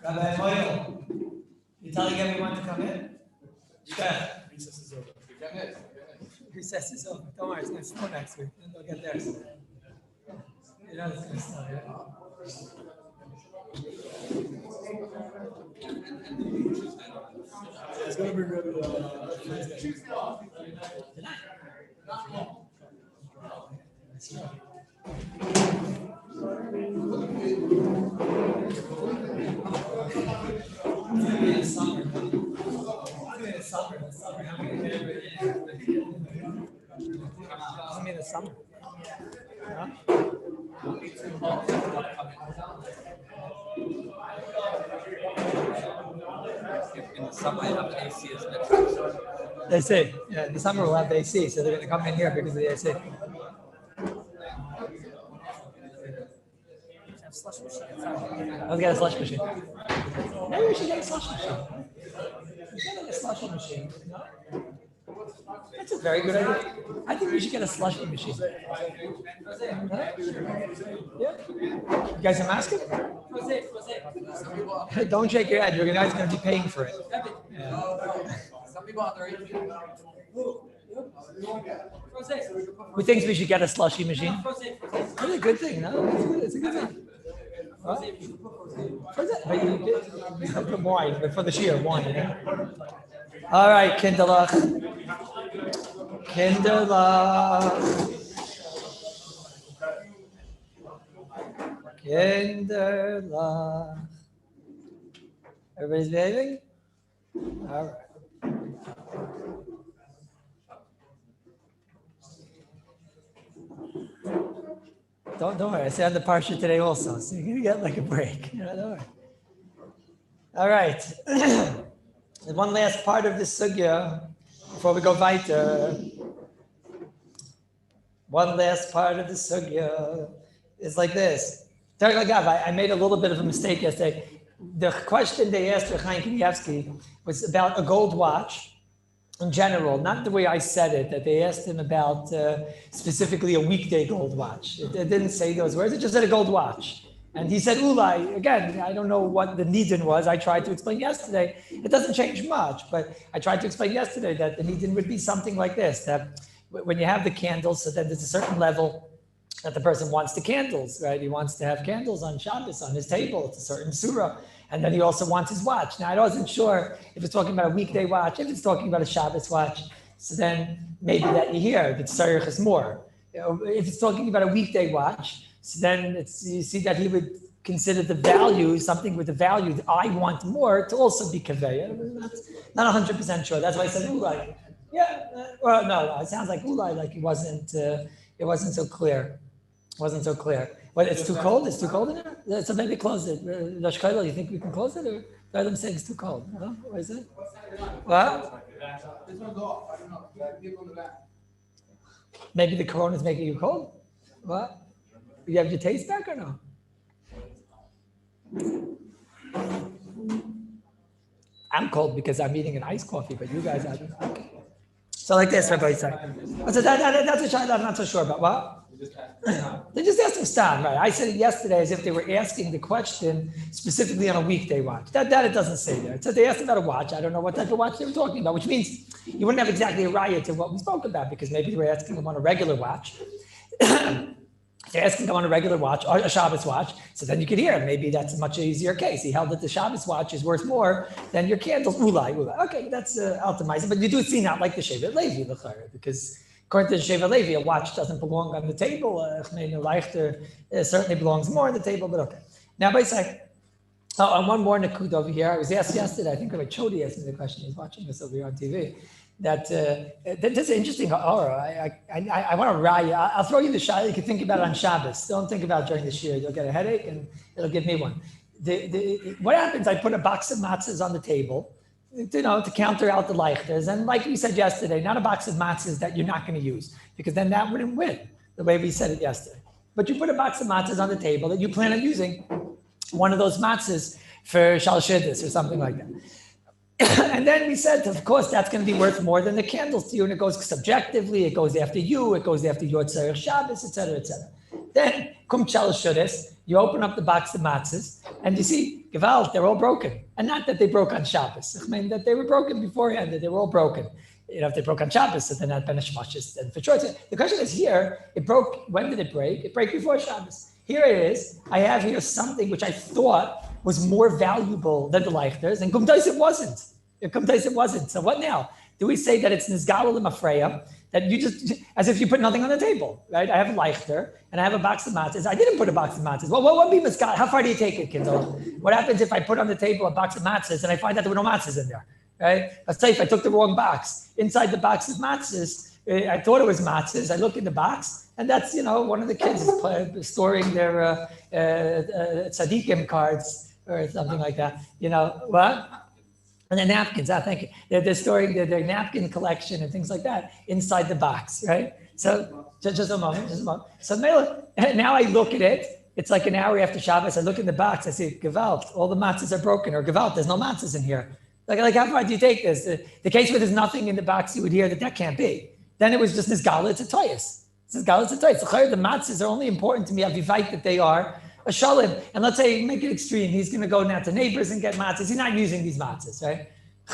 Rabbi Moyle, you telling everyone to come in? Yeah. Recess is over. Recess is over. Don't worry, it's going to snow next week. Then they'll get theirs. You know it's going to snow, yeah? It's going to be really Tuesday. Doesn't mean the summer. Huh? In the summer, I have an AC as well. They say, yeah, in the summer we'll have the AC, so they're going to come in here because of the AC. Let's get a slush machine. Maybe we should get a slush machine. We should get a slush machine. No? That's a very good idea. I think we should get a slushy machine. Huh? Yeah. You guys are masking? Don't shake your head. Your guys are going to be paying for it. Yeah. Some people are very. Who thinks we should get a slushy machine? That's a good thing, no? It's a good thing. Huh? But you put wine, but for the Shiur, wine, you know? All right, Kinderlach. Kinderlach. Kinderlach. Everybody's behaving? All right. Don't worry. I say on the parsha today also, so you're gonna get like a break. Don't worry. All right. One last part of this sugya before we go weiter. One last part of the sugya is like this. I made a little bit of a mistake yesterday. The question they asked Chaim Kanievsky was about a gold watch. In general, not the way I said it, that they asked him about specifically a weekday gold watch. It didn't say those words, it just said a gold watch. And he said, Ulai, again, I don't know what the nidin was. I tried to explain yesterday. It doesn't change much, but I tried to explain yesterday that the nidin would be something like this, that when you have the candles, so then there's a certain level that the person wants the candles, right? He wants to have candles on Shabbos on his table. It's a certain surah. And then he also wants his watch. Now, I wasn't sure if it's talking about a weekday watch, if it's talking about a Shabbos watch. So then maybe that you hear, the tzarich is more. If it's talking about a weekday watch, so then you see that he would consider the value, something with the value that I want more to also be kaveya. Not 100% sure. That's why I said ulai. Yeah, well, no, it sounds like ulai, like it wasn't so clear. It wasn't so clear. What, it's too cold? It's too cold in there? So maybe close it. Rosh Chodesh, you think we can close it? Or are them saying it's too cold? No? What is it? What? This one's off. I don't know. Leave on the back. Maybe the corona is making you cold? What? You have your taste back or no? I'm cold because I'm eating an iced coffee, but you guys are. Okay. So like this, Rabbi Isaac. That's a shayla I'm not so sure about. What? They just asked him Stam, right? I said it yesterday as if they were asking the question specifically on a weekday watch. That it doesn't say there. It says they asked about a watch. I don't know what type of watch they were talking about, which means you wouldn't have exactly a riot to what we spoke about because maybe they were asking them on a regular watch. They're asking them on a regular watch, or a Shabbos watch, so then you could hear maybe that's a much easier case. He held that the Shabbos watch is worth more than your candles. Ulai. Okay, that's optimizing. But you do see not like the Shevet Levi, because according to the Shevet Levi, a watch doesn't belong on the table. Certainly belongs more on the table, but okay. Now, by saying, on one more nakud over here, I was asked yesterday, I think Rabbi Chodi asked me the question, he's watching this over here on TV, that that's interesting. I want to raya. I'll throw you the shayla. You can think about it on Shabbos. Don't think about it during the Shiur. You'll get a headache and it'll give me one. What happens, I put a box of matzahs on the table, to counter out the leichters. And like we said yesterday, not a box of matzahs that you're not going to use, because then that wouldn't win, the way we said it yesterday. But you put a box of matzahs on the table that you plan on using one of those matzahs for Shal Shidduch or something like that. And then we said, of course, that's going to be worth more than the candles to you, and it goes subjectively, it goes after you, it goes after your tzarech Shabbos, etc., etc. Then, kum chal shudas, you open up the box of matzahs, and you see, gewalt, they're all broken. And not that they broke on Shabbos. I mean, that they were broken beforehand, that they were all broken. You know, if they broke on Shabbos, so they're not benishmashis. And for sure, the question is here, it broke, when did it break? It broke before Shabbos. Here it is. I have here something which I thought was more valuable than the Leichters, and kumtais it wasn't. Kumtais it wasn't. So what now? Do we say that it's nizgal l'mafreya, that you just, as if you put nothing on the table, right? I have a Leichter, and I have a box of matzahs. I didn't put a box of matzahs. Well, what would be nizgal? How far do you take it, Kindle? What happens if I put on the table a box of matzahs, and I find out there were no matzahs in there, right? Let's say if I took the wrong box. Inside the box of matzahs, I thought it was matzahs. I look in the box, and that's, one of the kids is storing their tzaddikim cards or something like that. What? And the napkins, thank you. They're storing their napkin collection and things like that inside the box, right? So just a moment. So now I look at it. It's like an hour after Shabbos. I look in the box. I say, Gewalt, all the matzahs are broken. Or Gewalt, there's no matzahs in here. Like how far do you take this? The case where there's nothing in the box, you would hear that can't be. Then it was just nizgala, it's a toyus. It's nizgala, it's a toyus. So the matzahs are only important to me, avivite, that they are a shalim. And let's say, make it extreme. He's going to go now to neighbors and get matzahs. He's not using these matzahs, right?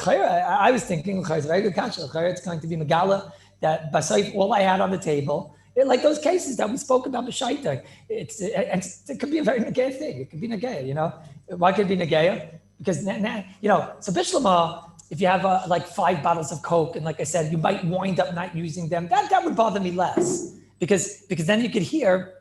I was thinking, it's a very good kasha. It's going to be megala, that basayif, all I had on the table, like those cases that we spoke about b'shaita. It could be a very negaya thing. It could be negaya, Why could it be negaya? Because, so Bishlama, if you have like 5 bottles of Coke, and like I said, you might wind up not using them, that would bother me less. Because then you could hear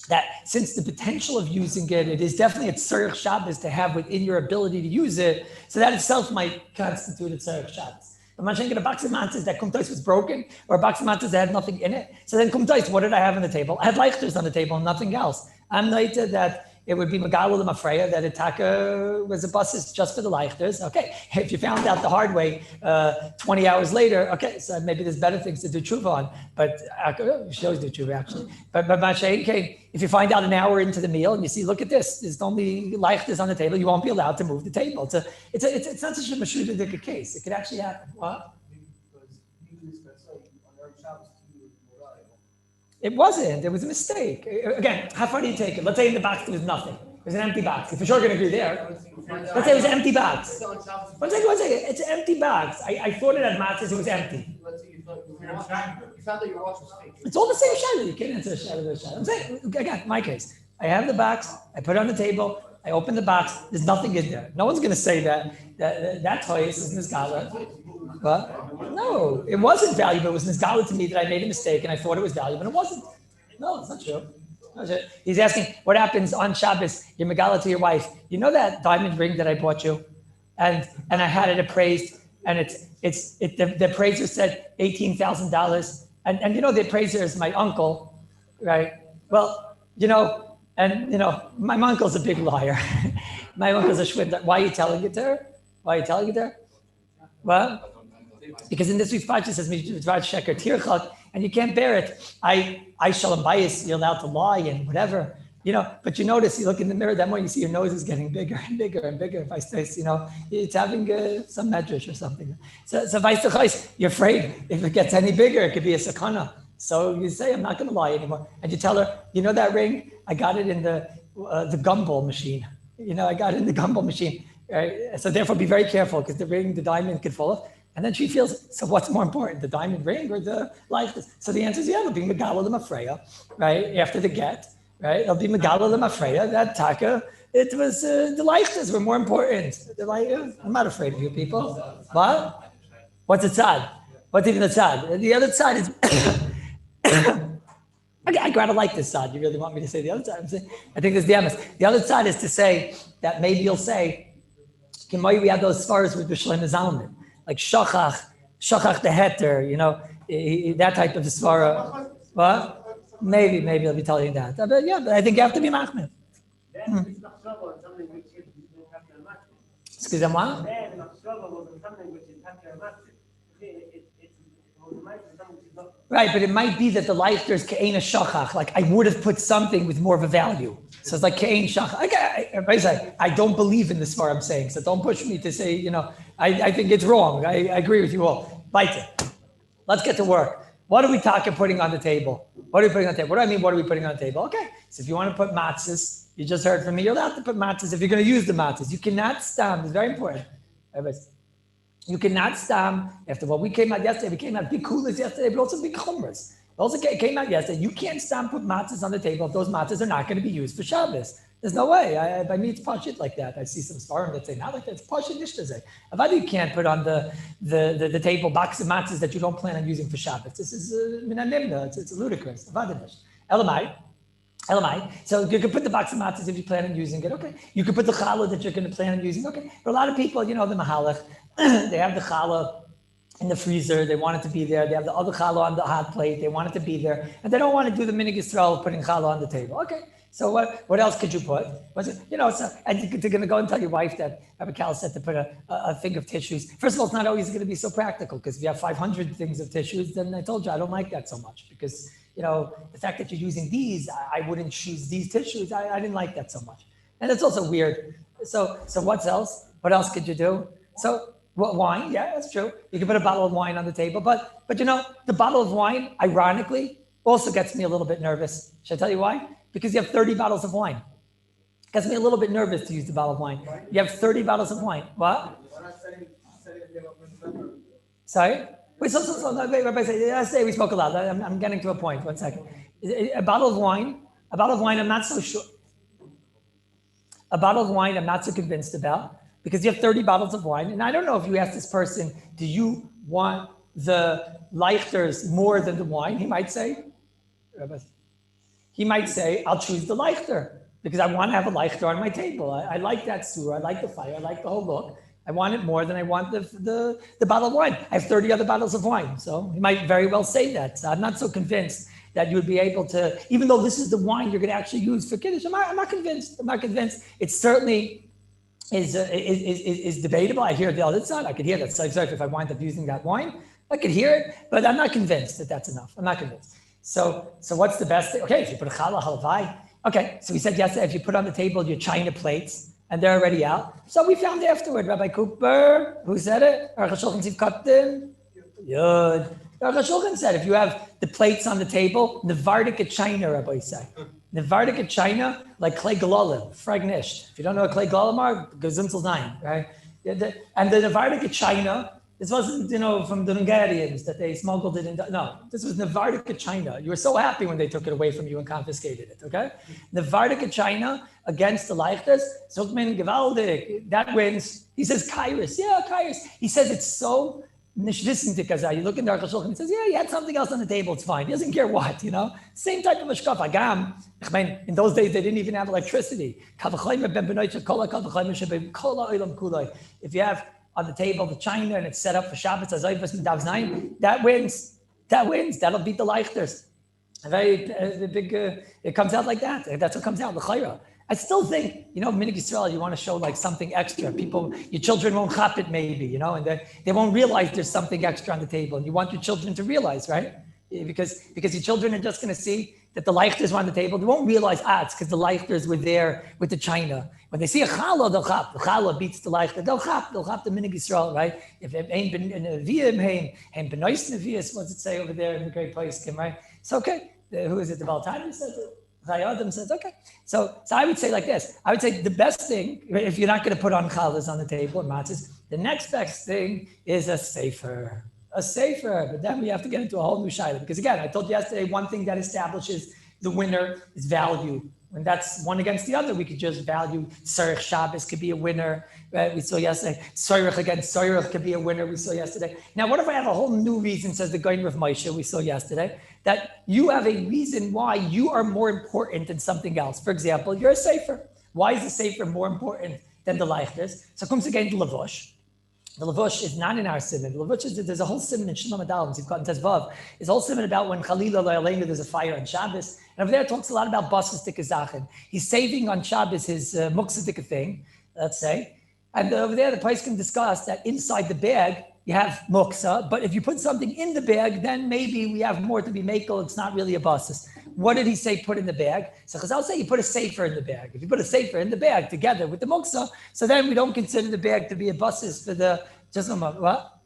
that since the potential of using it is definitely a tzarech Shabbos to have within your ability to use it, so that itself might constitute a tzarech Shabbos. I'm not saying a box of matzahs that kumtais was broken, or a box of matzahs that had nothing in it. So then kumtais, what did I have on the table? I had leichters on the table and nothing else. I'm noita that it would be Megalul and Mafreya, that Itaka was a buses just for the Leichters. Okay, if you found out the hard way 20 hours later, okay, so maybe there's better things to do tshuva on, but you should always do tshuva actually. But if you find out an hour into the meal and you see, look at this, there's only Leichters on the table, you won't be allowed to move the table. It's not such a Mashuda case. It could actually happen. What? It wasn't. It was a mistake. Again, how far do you take it? Let's say in the box there was nothing. It was an empty box. You're for sure going to agree there. Let's say it was an empty box. One second. It's an empty box. I thought it had matzahs. It was empty. It's all the same shadow. You can't answer a shadow. I'm saying, again, my case. I have the box. I put it on the table. I open the box. There's nothing in there. No one's going to say that toy is nizgala. What? No, it wasn't valuable. It was nizgala to me that I made a mistake and I thought it was valuable, and it wasn't. No, it's not true. He's asking, what happens on Shabbos? You're megala to your wife. You know that diamond ring that I bought you, and I had it appraised, and the appraiser said $18,000, and the appraiser is my uncle, right? Well, my uncle's a big liar. My uncle's a shwindler. Why are you telling it to her? Well, because in this week's parsha it says mitzvah sheker tirchak, and you can't bear it. I shalom bayis, you're allowed to lie and whatever, But you notice, you look in the mirror, that more you see your nose is getting bigger and bigger and bigger. If I say, it's having some medrash or something. So you're afraid if it gets any bigger, it could be a sakana. So you say, I'm not going to lie anymore, and you tell her, that ring, I got it in the gumball machine. I got it in the gumball machine. Right? So therefore, be very careful, because the diamond could fall off. And then she feels, so what's more important, the diamond ring or the life? So the answer is, it'll be Megala L'Mafreya, right? After the get, right? It'll be Megala L'Mafreya, that taka. It was, the leichters were more important. I'm not afraid of you people. What? What's the tzad? What's even the tzad? The other tzad is, I gotta like this tzad. You really want me to say the other tzad? I think there's the emes. The other tzad is to say that maybe you'll say, we have those svaras with Bishul Zalman, like shachach the heter, that type of svara. What? Maybe I'll be telling you that. But I think you have to be machmir. Excuse-moi? Right, but it might be that the life there's ke'ena shachach, like I would have put something with more of a value. So it's like Kain Shach. Everybody say, I don't believe in this far I'm saying, so don't push me to say, I think it's wrong. I agree with you all. Weiter. Let's get to work. What are we putting on the table? What are we putting on the table? What do I mean, what are we putting on the table? Okay, so if you want to put matzahs, you just heard from me, you're allowed to put matzahs if you're going to use the matzahs. You cannot stand, it's very important. You cannot stand, after what we came out yesterday, we came out big coolers yesterday, but also big chumras. Also came out yesterday, you can't stand put matzahs on the table if those matzahs are not going to be used for Shabbos. There's no way. By me, it's pashit like that. I see some svarim that say not like that. It's pashit nishtazay. Avadi, you can't put on the table box of matzahs that you don't plan on using for Shabbos. This is minanimna. It's ludicrous. Avadi nish. Elamai. So you can put the box of matzahs if you plan on using it. Okay. You can put the challah that you're going to plan on using. Okay. But a lot of people, the mahalach, they have the challah in the freezer. They want it to be there. They have the other challah on the hot plate. They want it to be there, and they don't want to do the minig Yisrael of putting challah on the table. Okay. So what else could you put? And you're going to go and tell your wife that Rabbi Kallus said to put a thing of tissues. First of all, it's not always going to be so practical because if you have 500 things of tissues, then I told you I don't like that so much because, the fact that you're using these, I wouldn't choose these tissues. I didn't like that so much. And it's also weird. So what else? What else could you do? So wine, yeah, that's true. You can put a bottle of wine on the table, but the bottle of wine, ironically, also gets me a little bit nervous. Should I tell you why? Because you have 30 bottles of wine. It gets me a little bit nervous to use the bottle of wine. You have 30 bottles of wine. What? Sorry? Wait, wait, Rabbi, yesterday we spoke a lot. I'm getting to a point. 1 second. A bottle of wine, I'm not so sure. A bottle of wine, I'm not so convinced about because you have 30 bottles of wine. And I don't know if you ask this person, do you want the leichters more than the wine? He might say, I'll choose the leichter because I want to have a leichter on my table. I like that surah. I like the fire. I like the whole look. I want it more than I want the bottle of wine. I have 30 other bottles of wine. So he might very well say that. So I'm not so convinced that you would be able to, even though this is the wine you're going to actually use for Kiddush. I'm not convinced. It certainly is debatable. I hear the other side. I could hear that. So if I wind up using that wine, I could hear it, but I'm not convinced that that's enough. I'm not convinced. So what's the best thing? Okay, if you put a challah halavai. Okay, so we said yesterday, if you put on the table your china plates and they're already out. So we found afterward, Rabbi Cooper, who said it? Aruch HaShulchan Siv Kaptin. Yud. Aruch HaShulchan said, if you have the plates on the table, Nevardika china, Rabbi said. Nevardika china, like clay galalim, fragnished. If you don't know what clay galalim are, Gazimtel 9, right? And the Nevardika china, this wasn't, from the Hungarians that they smuggled it in. No, this was Nevardika China. You were so happy when they took it away from you and confiscated it, okay? Nevardika China against the Leichters, Zogmin Gewaldig, that wins. He says, Kairos. Yeah, Kairos. He says it's so nishvissentik. You look in the Aruch HaShulchan, he says, yeah, you had something else on the table, it's fine. He doesn't care what, Same type of a shkaf. Agam, in those days, they didn't even have electricity. If you have on the table the china and it's set up for Shabbos, that wins. That'll beat the Leichters. It comes out like that. That's what comes out, the chayra. I still think, minig Yisrael, you want to show like something extra. Your children won't chop it maybe, and they won't realize there's something extra on the table. And you want your children to realize, right? Because your children are just going to see that the Leichters were on the table. They won't realize, it's because the Leichters were there with the china. When they see a challah, they'll chop. The challah beats the Leichter. They'll chop the minig Yisrael, right? If it ain't been in a viyim, ain't benoist nevias, what's it say over there in the great place, right? So okay, who is it? The Baltani says it. Chayadim says, okay. So I would say like this. I would say the best thing, if you're not going to put on challahs on the table and matzahs, the next best thing is a sefer. But then we have to get into a whole new shayla. Because again, I told you yesterday, one thing that establishes the winner is value. When that's one against the other, we could just value Tzarech Shabbos could be a winner. Right? We saw yesterday. Tzarech against Tzarech could be a winner. We saw yesterday. Now, what if I have a whole new reason, says the Goyin of Moshe, we saw yesterday, that you have a reason why you are more important than something else. For example, you're a sefer. Why is the sefer more important than the Leichters? So comes again the Lavush. The Lavush is not in our simon. The Lavush is, there's a whole simon in Shalom Adalim, you've gotten Tezvav. There's a whole simon about when Chalila Lo'aleinu, there's a fire on Shabbos. And over there it talks a lot about Basas Dikazachin. He's saving on Shabbos his Muksa thing, let's say. And over there the price can discuss that inside the bag you have Muksa, but if you put something in the bag, then maybe we have more to be makel. It's not really a Basas. what did he say put in the bag? So Chazal say you put a sefer in the bag. If you put a sefer in the bag together with the muksa, so then we don't consider the bag to be a basis for the, just a moment, what?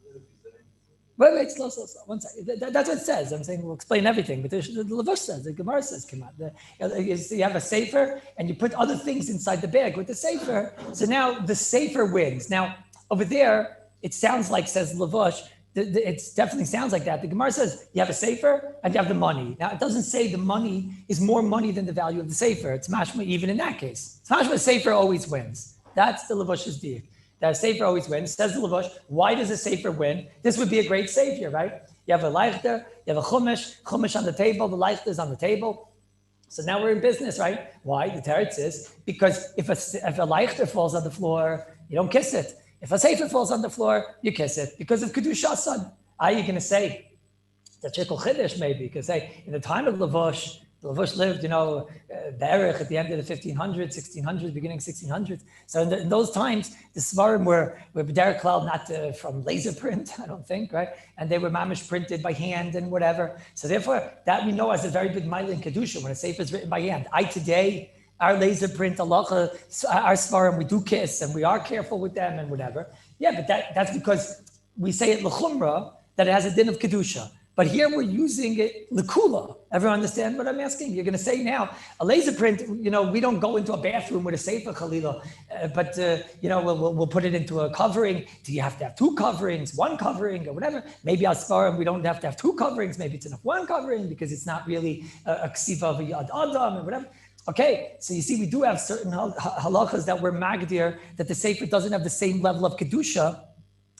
Wait, slow. 1 second. That's what it says. I'm saying we'll explain everything, but the Levush says, the Gemara says, come on. You have a sefer and you put other things inside the bag with the sefer. So now the sefer wins. Now over there, it sounds like, says Levush, it definitely sounds like that. The Gemara says you have a sefer and you have the money. Now it doesn't say the money is more money than the value of the sefer. It's mashma even in that case. It's mashma sefer always wins. That's the Levush's deal. That a sefer always wins. Says the Levush, why does a sefer win? This would be a great savior, right? You have a leichter, you have a chumash on the table, the leichter is on the table. So now we're in business, right? Why? The teretz is because if a leichter falls on the floor, you don't kiss it. If a sefer falls on the floor, you kiss it because of kedushasan. Are you going to say the chikel chiddush maybe? Because say in the time of Levush lived, Berich at the end of the 1500s, 1600s, beginning 1600s. So in those times, the svarim were b'derech klal not from laser print, I don't think, right? And they were mamish printed by hand and whatever. So therefore, that we know as a very big mile in kedusha when a sefer is written by hand. Today, our laser print halacha, our svarim, we do kiss and we are careful with them and whatever. Yeah, but that's because we say it l'chumra that it has a din of kedusha. But here we're using it l'kula. Everyone understand what I'm asking? You're going to say now, a laser print, we don't go into a bathroom with a sefer chalila, but we'll put it into a covering. Do you have to have two coverings, one covering or whatever? Maybe as far we don't have to have two coverings. Maybe it's enough one covering because it's not really a ksiva of a yad adam or whatever. Okay, so you see, we do have certain halachas that we're magdir, that the sefer doesn't have the same level of kedusha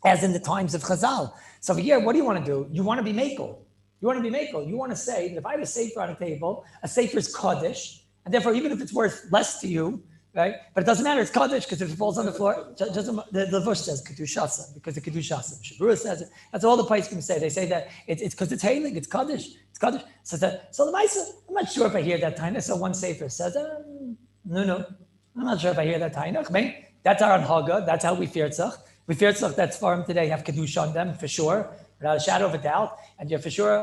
as in the times of Chazal. So here, what do you want to do? You want to be makel. You want to say that if I have a sefer on a table, a sefer is kaddish, and therefore even if it's worth less to you, right? But it doesn't matter, it's kaddish because if it falls on the floor, just the Levush says kedushasa because the kedushasa. Shiur says it. That's all the poskim say. They say that it's because it's hailing, it's kaddish. So the Maisa, I'm not sure if I hear that taina. So one sefer says, no, I'm not sure if I hear that taina. I mean, that's our anhaga. That's how we fear tzach. We fear tzach that's farm today have kedusha on them for sure, without a shadow of a doubt. And you're for sure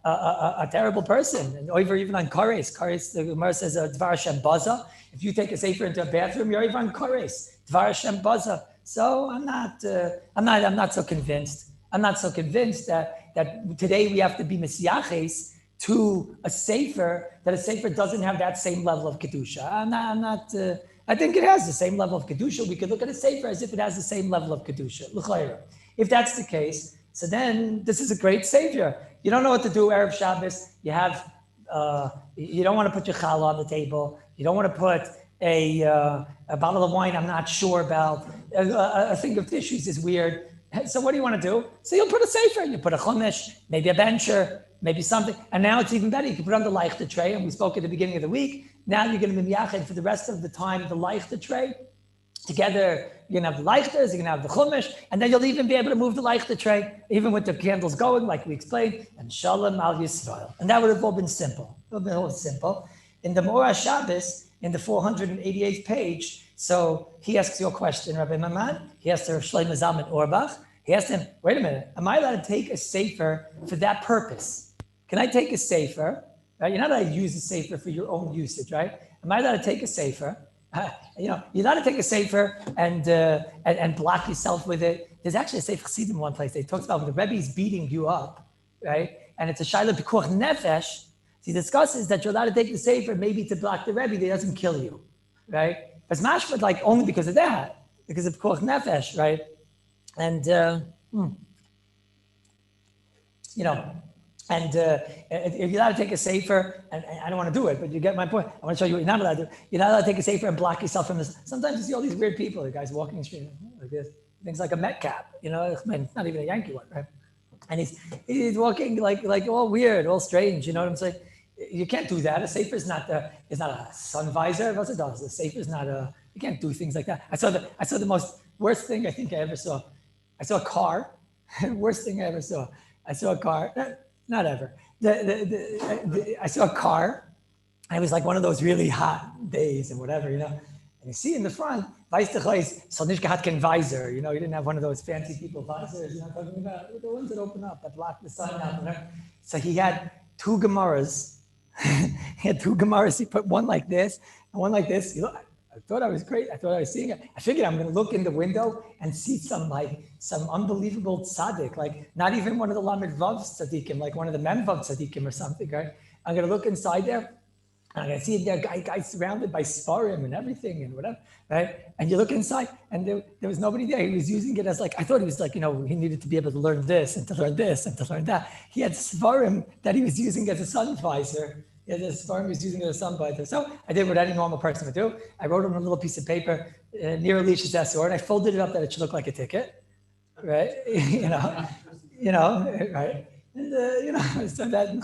a terrible person. And over even on kares, the Gemara says dvar Hashem baza. If you take a sefer into a bathroom, you're even on kares, dvar Hashem baza. So I'm not so convinced. I'm not so convinced that today we have to be mesiaches to a sefer, that a sefer doesn't have that same level of kedusha. I think it has the same level of kedusha. We could look at a sefer as if it has the same level of kedusha. L'chayra. If that's the case, so then this is a great savior. You don't know what to do Erev Shabbos. You have, you don't want to put your challah on the table. You don't want to put a bottle of wine I'm not sure about. A thing of tissues is weird. So what do you want to do? So you'll put a sefer. You put a chumash, maybe a bencher, maybe something. And now it's even better. You can put on the leichter tray. And we spoke at the beginning of the week. Now you're going to be miyached for the rest of the time, the leichter tray. Together, you're going to have the leichters, you're going to have the chumash, and then you'll even be able to move the leichter tray, even with the candles going, like we explained, and shalom al Yisrael. And that would have all been simple. It would have been all simple. In the Morah Shabbos, in the 488th page, so he asks you a question, Rabbi Maman. He asked Rav Shlomo Zalman Auerbach. He asked him, wait a minute, am I allowed to take a sefer for that purpose? Can I take a sefer? Right? You're not allowed to use a sefer for your own usage, right? Am I allowed to take a sefer? You're allowed to take a sefer and block yourself with it. There's actually a sefer chassidim in one place. They talks about when the Rebbe is beating you up, right? And it's a shayla pikuach nefesh. He discusses that you're allowed to take the sefer maybe to block the Rebbe that doesn't kill you, right? But it's mashmat like only because of that, because of pikuach nefesh, right? And And if you're allowed to take a sefer, and I don't want to do it, but you get my point. I want to show you what you're not allowed to do. You're not allowed to take a sefer and block yourself from this. Sometimes you see all these weird people, the guys walking the street like this, things like a Met cap, not even a Yankee one, right? And he's walking like all weird, all strange, you know what I'm saying? You can't do that. A sefer is not a sun visor. What's it does? A sefer is not you can't do things like that. I saw the worst thing I think I ever saw. I saw a car. Worst thing I ever saw. I saw a car. Not ever. I saw a car. And it was like one of those really hot days and whatever, And you see in the front, Solnishka hat kein visor. He didn't have one of those fancy people visors. Talking about the ones that open up, that block the sun out. So he had two Gemaras he had two Gemaras. He put one like this and one like this. You know, I thought I was great. I thought I was seeing it. I figured I'm going to look in the window and see some unbelievable tzaddik, like not even one of the Lamed Vav tzaddikim, like one of the Mem Vav tzaddikim or something, right? I'm going to look inside there. And I see there guys surrounded by Sfarim and everything and whatever, right? And you look inside and there was nobody there. He was using it as like, I thought he was like, he needed to be able to learn this and to learn this and to learn that. He had Sfarim that he was using as a sun visor. He had a Sfarim he was using as a sun visor. So I did what any normal person would do. I wrote on a little piece of paper near Alicia's Essor, and I folded it up that it should look like a ticket, right? Right? And, so that I'm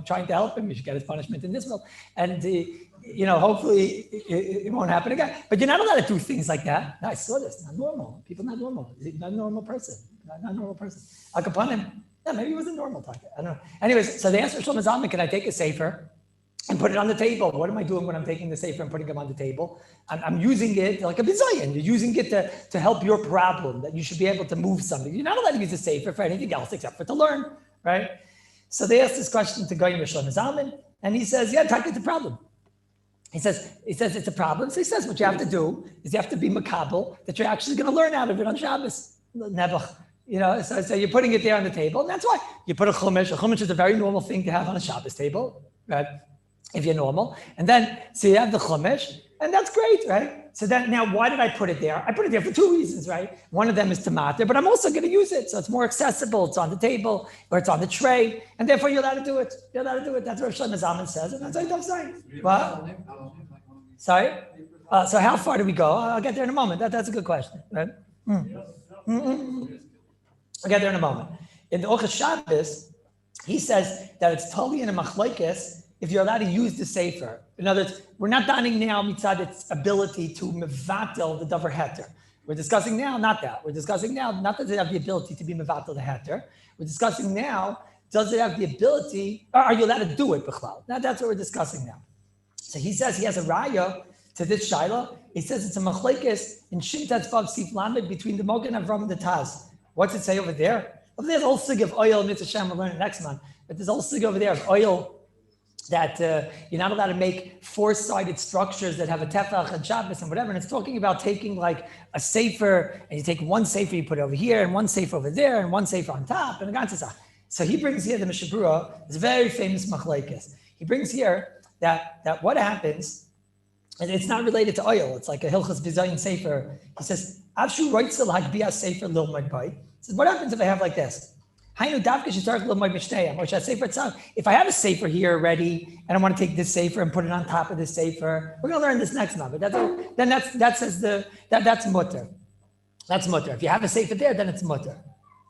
trying to help him. He should get his punishment in this world. And, hopefully it won't happen again. But you're not allowed to do things like that. No, I saw this. Not normal. People not normal. Not a normal person. Not a normal person. Al Kapanim. Yeah, maybe he was a normal talker. I don't know. Anyways, so they asked Shlomo Zalman, can I take a sefer and put it on the table? What am I doing when I'm taking the sefer and putting them on the table? I'm using it like a bizayin. You're using it to help your problem, that you should be able to move something. You're not allowed to use a sefer for anything else except for to learn, right? So they asked this question to Goyim Shlomo Zalman, and he says, yeah, talk it's a problem. He says it's a problem. So he says what you have to do is you have to be makabel, that you're actually going to learn out of it on Shabbos. Never. So you're putting it there on the table, and that's why you put a chumash. A chumash is a very normal thing to have on a Shabbos table, right? If you're normal. And then, so you have the chumash, and that's great, right? So then, now why did I put it there? I put it there for two reasons, right? One of them is to matter, but I'm also going to use it. So it's more accessible. It's on the table, or it's on the tray, and therefore you're allowed to do it. You're allowed to do it. That's what Shlomo Zalman says, and that's what I'm saying. What? Sorry? So how far do we go? I'll get there in a moment. That's a good question, right? I'll get there in a moment. In the Orchos Shabbos, he says that it's totally in a machlokes if you're allowed to use the sefer. In other words, we're not dining now mitzad its ability to mevatel the davar heter. We're discussing now, not that. We're discussing now, not that it have the ability to be mevatel the heter. We're discussing now, does it have the ability, or are you allowed to do it, b'chlal? Now that's what we're discussing now. So he says he has a raya to this shaila. He says it's a machlokes in Shintat Vav Sif Lamed between the Mogen Avram and the Taz. What's it say over there? Over there's a whole sig of oil, Mitzvah Shem, we'll learn it next month. But there's a whole sig over there of oil that you're not allowed to make four-sided structures that have a tefach and Shabbos and whatever. And it's talking about taking like a sefer, and you take one sefer, you put it over here, and one sefer over there, and one sefer on top, and a ganzah. So he brings here the Mishabura, it's a very famous machlokes. He brings here that what happens, and it's not related to oil, it's like a Hilchos Bizayin sefer. He says, Avshu roitzel hagbiyah sefer lilmod bay. He says, what happens if I have like this? If I have a sefer here already, and I want to take this sefer and put it on top of this sefer, we're going to learn this next month. But that's mutter. That's mutter. If you have a sefer there, then it's mutter. It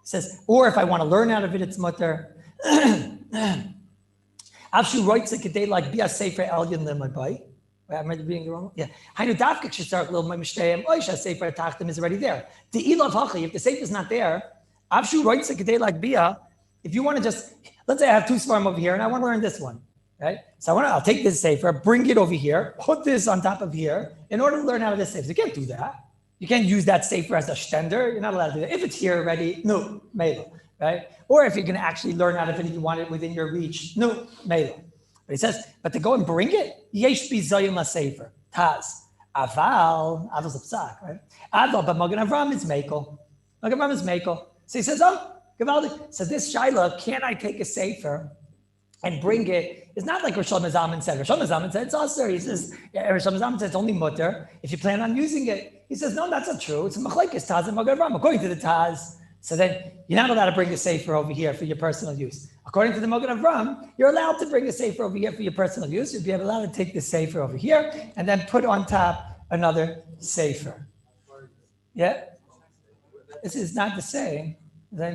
says, or if I want to learn out of it, it's mutter. Avshu roitzel kedei like bia sefer elyon limod bay. Am I reading it wrong? Yeah. Sefer tachtim is already there. The ilav hachi, if the sefer is not there, Avshu roitze kedei like bia. If you want to just, let's say I have two svarim over here and I want to learn this one, right? So I'll take this sefer, bring it over here, put this on top of here in order to learn out of this sefer. So you can't do that. You can't use that sefer as a stender. You're not allowed to do that. If it's here already, no, melo, right? Or if you're going to actually learn out of it and you want it within your reach, no, melo. But he says, but to go and bring it, yesh bizayin la sefer, taz. Aval's a psak, right? Aval, but Mogen Avram is mekel. Mogen Avram is mekel. So he says, oh, Gavaldik. So this shaila, can I take a sefer and bring it? It's not like Rosh Zalman said. Rosh Zalman said it's also. He says, Rosh Zalman said it's only mutter if you plan on using it. He says, no, that's not true. It's a machlokes Taz and Mogen Avram. According to the Taz, so then you're not allowed to bring a sefer over here for your personal use. According to the Mogen Avram, you're allowed to bring a sefer over here for your personal use. You'd be allowed to take the sefer over here and then put on top another sefer. Yeah? This is not the same. What?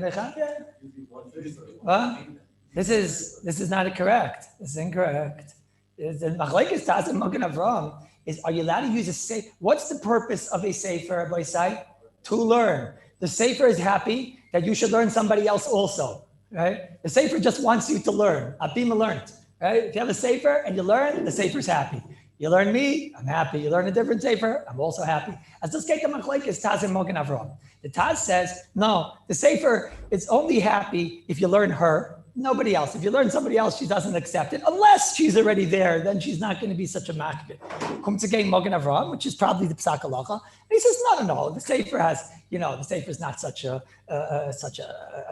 This is not correct. This is incorrect. The machlokes Taz and Mogen Avram is, are you allowed to use a sefer? What's the purpose of a sefer, Rabbi Sai? To learn. The sefer is happy that you should learn somebody else also, right? The sefer just wants you to learn. Abima learned, right? If you have a sefer and you learn, the sefer's happy. You learn me, I'm happy. You learn a different sefer, I'm also happy. As this case, machlokes Taz and Mogen Avram. The Taz says, no, the sefer is only happy if you learn her, Nobody else. If you learn somebody else, she doesn't accept it. Unless she's already there, then she's not going to be such a makbid. Comes again Mogen Avraham, which is probably the Psak Halacha. And he says, no. The Sefer has, the Sefer is not such a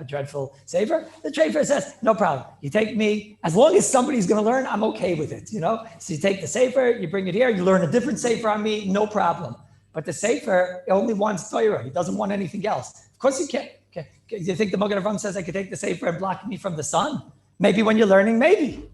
dreadful Sefer. The Sefer says, no problem. You take me, as long as somebody's going to learn, I'm okay with it, So you take the Sefer, you bring it here, you learn a different Sefer on me, no problem. But the Sefer only wants Torah. He doesn't want anything else. Of course you can't. Okay. You think the Mogen Avraham says I could take the Sefer and block me from the sun? Maybe when you're learning, maybe.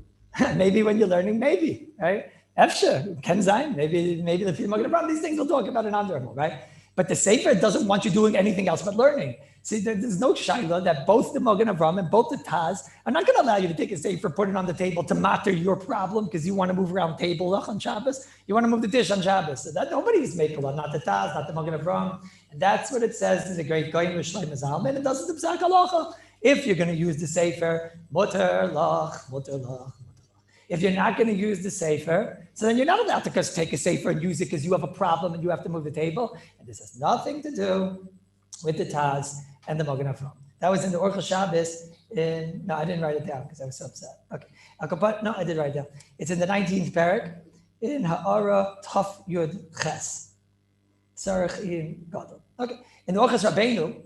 Maybe when you're learning, maybe, right? Efshe, Ken Zayin, maybe the Mogen Avraham, these things we'll talk about in Andorra, right? But the Sefer doesn't want you doing anything else but learning. See, there's no shaila that both the Mogen Avraham and both the Taz are not going to allow you to take a Sefer, put it on the table to matter your problem because you want to move around table on Shabbos. You want to move the dish on Shabbos. So that nobody's making one, not the Taz, not the Mogen Avraham. And that's what it says in the great Goyim Shlomo Zalman. And it does the Psak Halacha. If you're going to use the Sefer, muter lach. If you're not going to use the Sefer, so then you're not allowed to just take a Sefer and use it because you have a problem and you have to move the table. And this has nothing to do with the Taz and the Mogen Avraham. That was in the Orchel Shabbos. No, I didn't write it down because I was so upset. Okay. No, I did write it down. It's in the 19th parak in Ha'ara Taf Yud Ches. Tzarech in Gadol. Okay. In the Orchel Rabbeinu,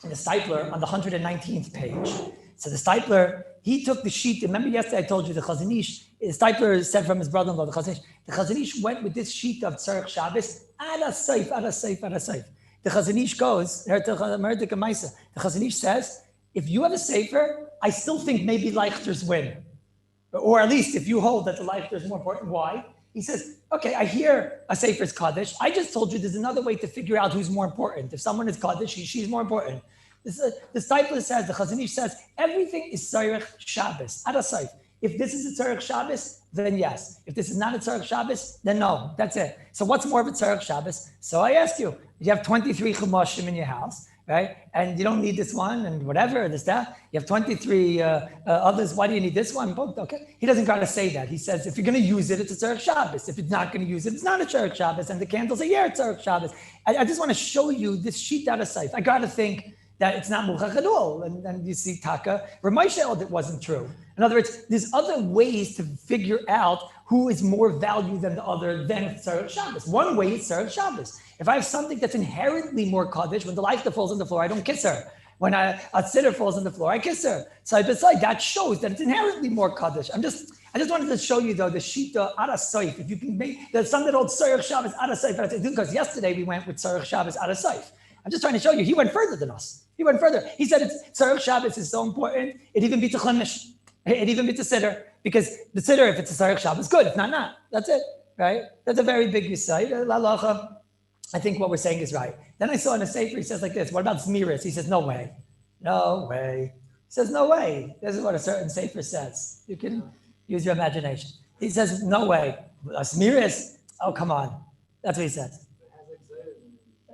in the Stipler on the 119th page. So the Stipler, he took the sheet. Remember yesterday I told you the Chazon Ish, the Stipler said from his brother-in-law, the Chazon Ish. The Chazon Ish went with this sheet of Tzarech Shabbos, ad a-seif. The Chazon Ish goes, the Chazon Ish says, if you have a Sefer, I still think maybe Leichters win. Or at least if you hold that the Leichter is more important. Why? He says, okay, I hear a Sefer is Kaddish. I just told you there's another way to figure out who's more important. If someone is Kaddish, she's more important. The Stipler says, the Chazon Ish says, everything is Tzarech Shabbos, ad a-seif. If this is a Tzarech Shabbos, then yes. If this is not a Tzarech Shabbos, then no. That's it. So what's more of a Tzarech Shabbos? So I ask you, you have 23 Chumashim in your house, right? And you don't need this one and whatever, this, that. You have 23 others. Why do you need this one? Both, okay. He doesn't got to say that. He says, if you're going to use it, it's a Tzarech Shabbos. If it's not going to use it, it's not a Tzarech Shabbos. And the candles are, yeah, it's Tzarech Shabbos. I just want to show you this sheet out of sight. I got to think that it's not muchach at all. And you see Taka, Ramosha held it wasn't true. In other words, there's other ways to figure out who is more value than the other than Tzarech Shabbos. One way is Tzarech Shabbos. If I have something that's inherently more Kaddish, when the lighter falls on the floor, I don't kiss her. When a sitter falls on the floor, I kiss her. So besides, that shows that it's inherently more Kaddish. I just wanted to show you though, the Shita ad a-seif. If you can make, there's some that hold Tzarech Shabbos ad a-seif. Because yesterday we went with Tzarech Shabbos ad a-seif. I'm just trying to show you, he went further than us. He went further. He said Tzarech Shabbos is so important, it even beats a Chemish. It even beats a sitter. Because the sitter, if it's a Tzarech Shabbos, good. If not. That's it, right? That's a very big yisai. Lalacha, I think what we're saying is right. Then I saw in a Sefer, he says like this, what about Zmiris? He says, no way. No way. He says, no way. This is what a certain Sefer says. You can use your imagination. He says, no way. Zmiris? Oh, come on. That's what he says.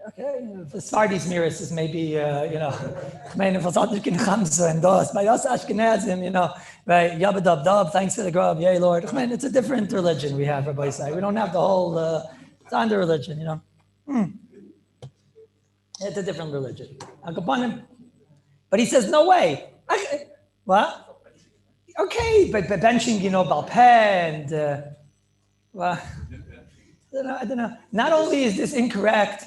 Okay, for Sfardi's Miris is maybe, I mean, if it's Adrikin Chamsa and Dos, by us Ashkenazim, by Yabba Dub Dub, thanks for the grub, yay, Lord. I mean, it's a different religion we have, Rabbi say. We don't have the whole, it's under religion, It's a different religion. But he says, no way. What? Okay, but benching, Balpeh and, well, I don't know. Not only is this incorrect,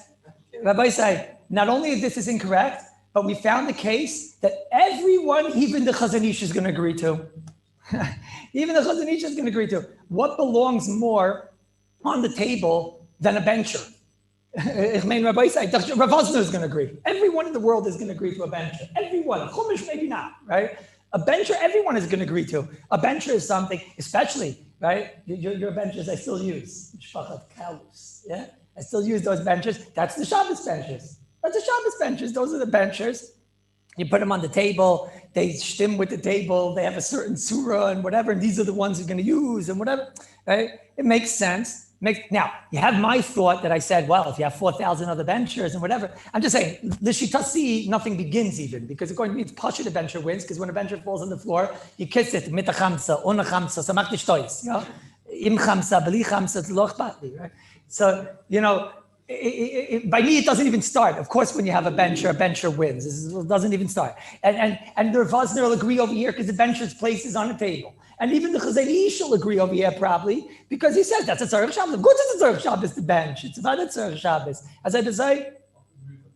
Rabbi said, not only is this incorrect, but we found the case that everyone, even the Chazon Ish, is going to agree to. Even the Chazon Ish is going to agree to. What belongs more on the table than a bencher? I mean, Rabbi said, Rav Osner is going to agree. Everyone in the world is going to agree to a bencher. Everyone. Chumash, maybe not, right? A bencher, everyone is going to agree to. A bencher is something, especially, right? Your benchers I still use. Shpachat Kallus, yeah? I still use those benches. That's the Shabbos benches. That's the Shabbos benches. Those are the benches. You put them on the table. They shtim with the table. They have a certain surah and whatever. And these are the ones you're going to use and whatever. Right? It makes sense. Now, you have my thought that I said, well, if you have 4,000 other benchers and whatever. I'm just saying, the Shitasi, nothing begins even. Because according to me, it's Pasha the bencher wins. Because when a bencher falls on the floor, you kiss it. Mit a chamsa, una chamsa, samach nishtois. Im chamsa, beli chamsa, loch batli. Right? So, by me, it doesn't even start. Of course, when you have a bencher wins. It doesn't even start. And the Vosner will agree over here because the bencher's place is on the table. And even the Chazon Ish will agree over here probably because he says that's a Tzarech Shabbos. Of course, it's a Tzarech Shabbos, the bench. It's about a Tzarech Shabbos. As I say,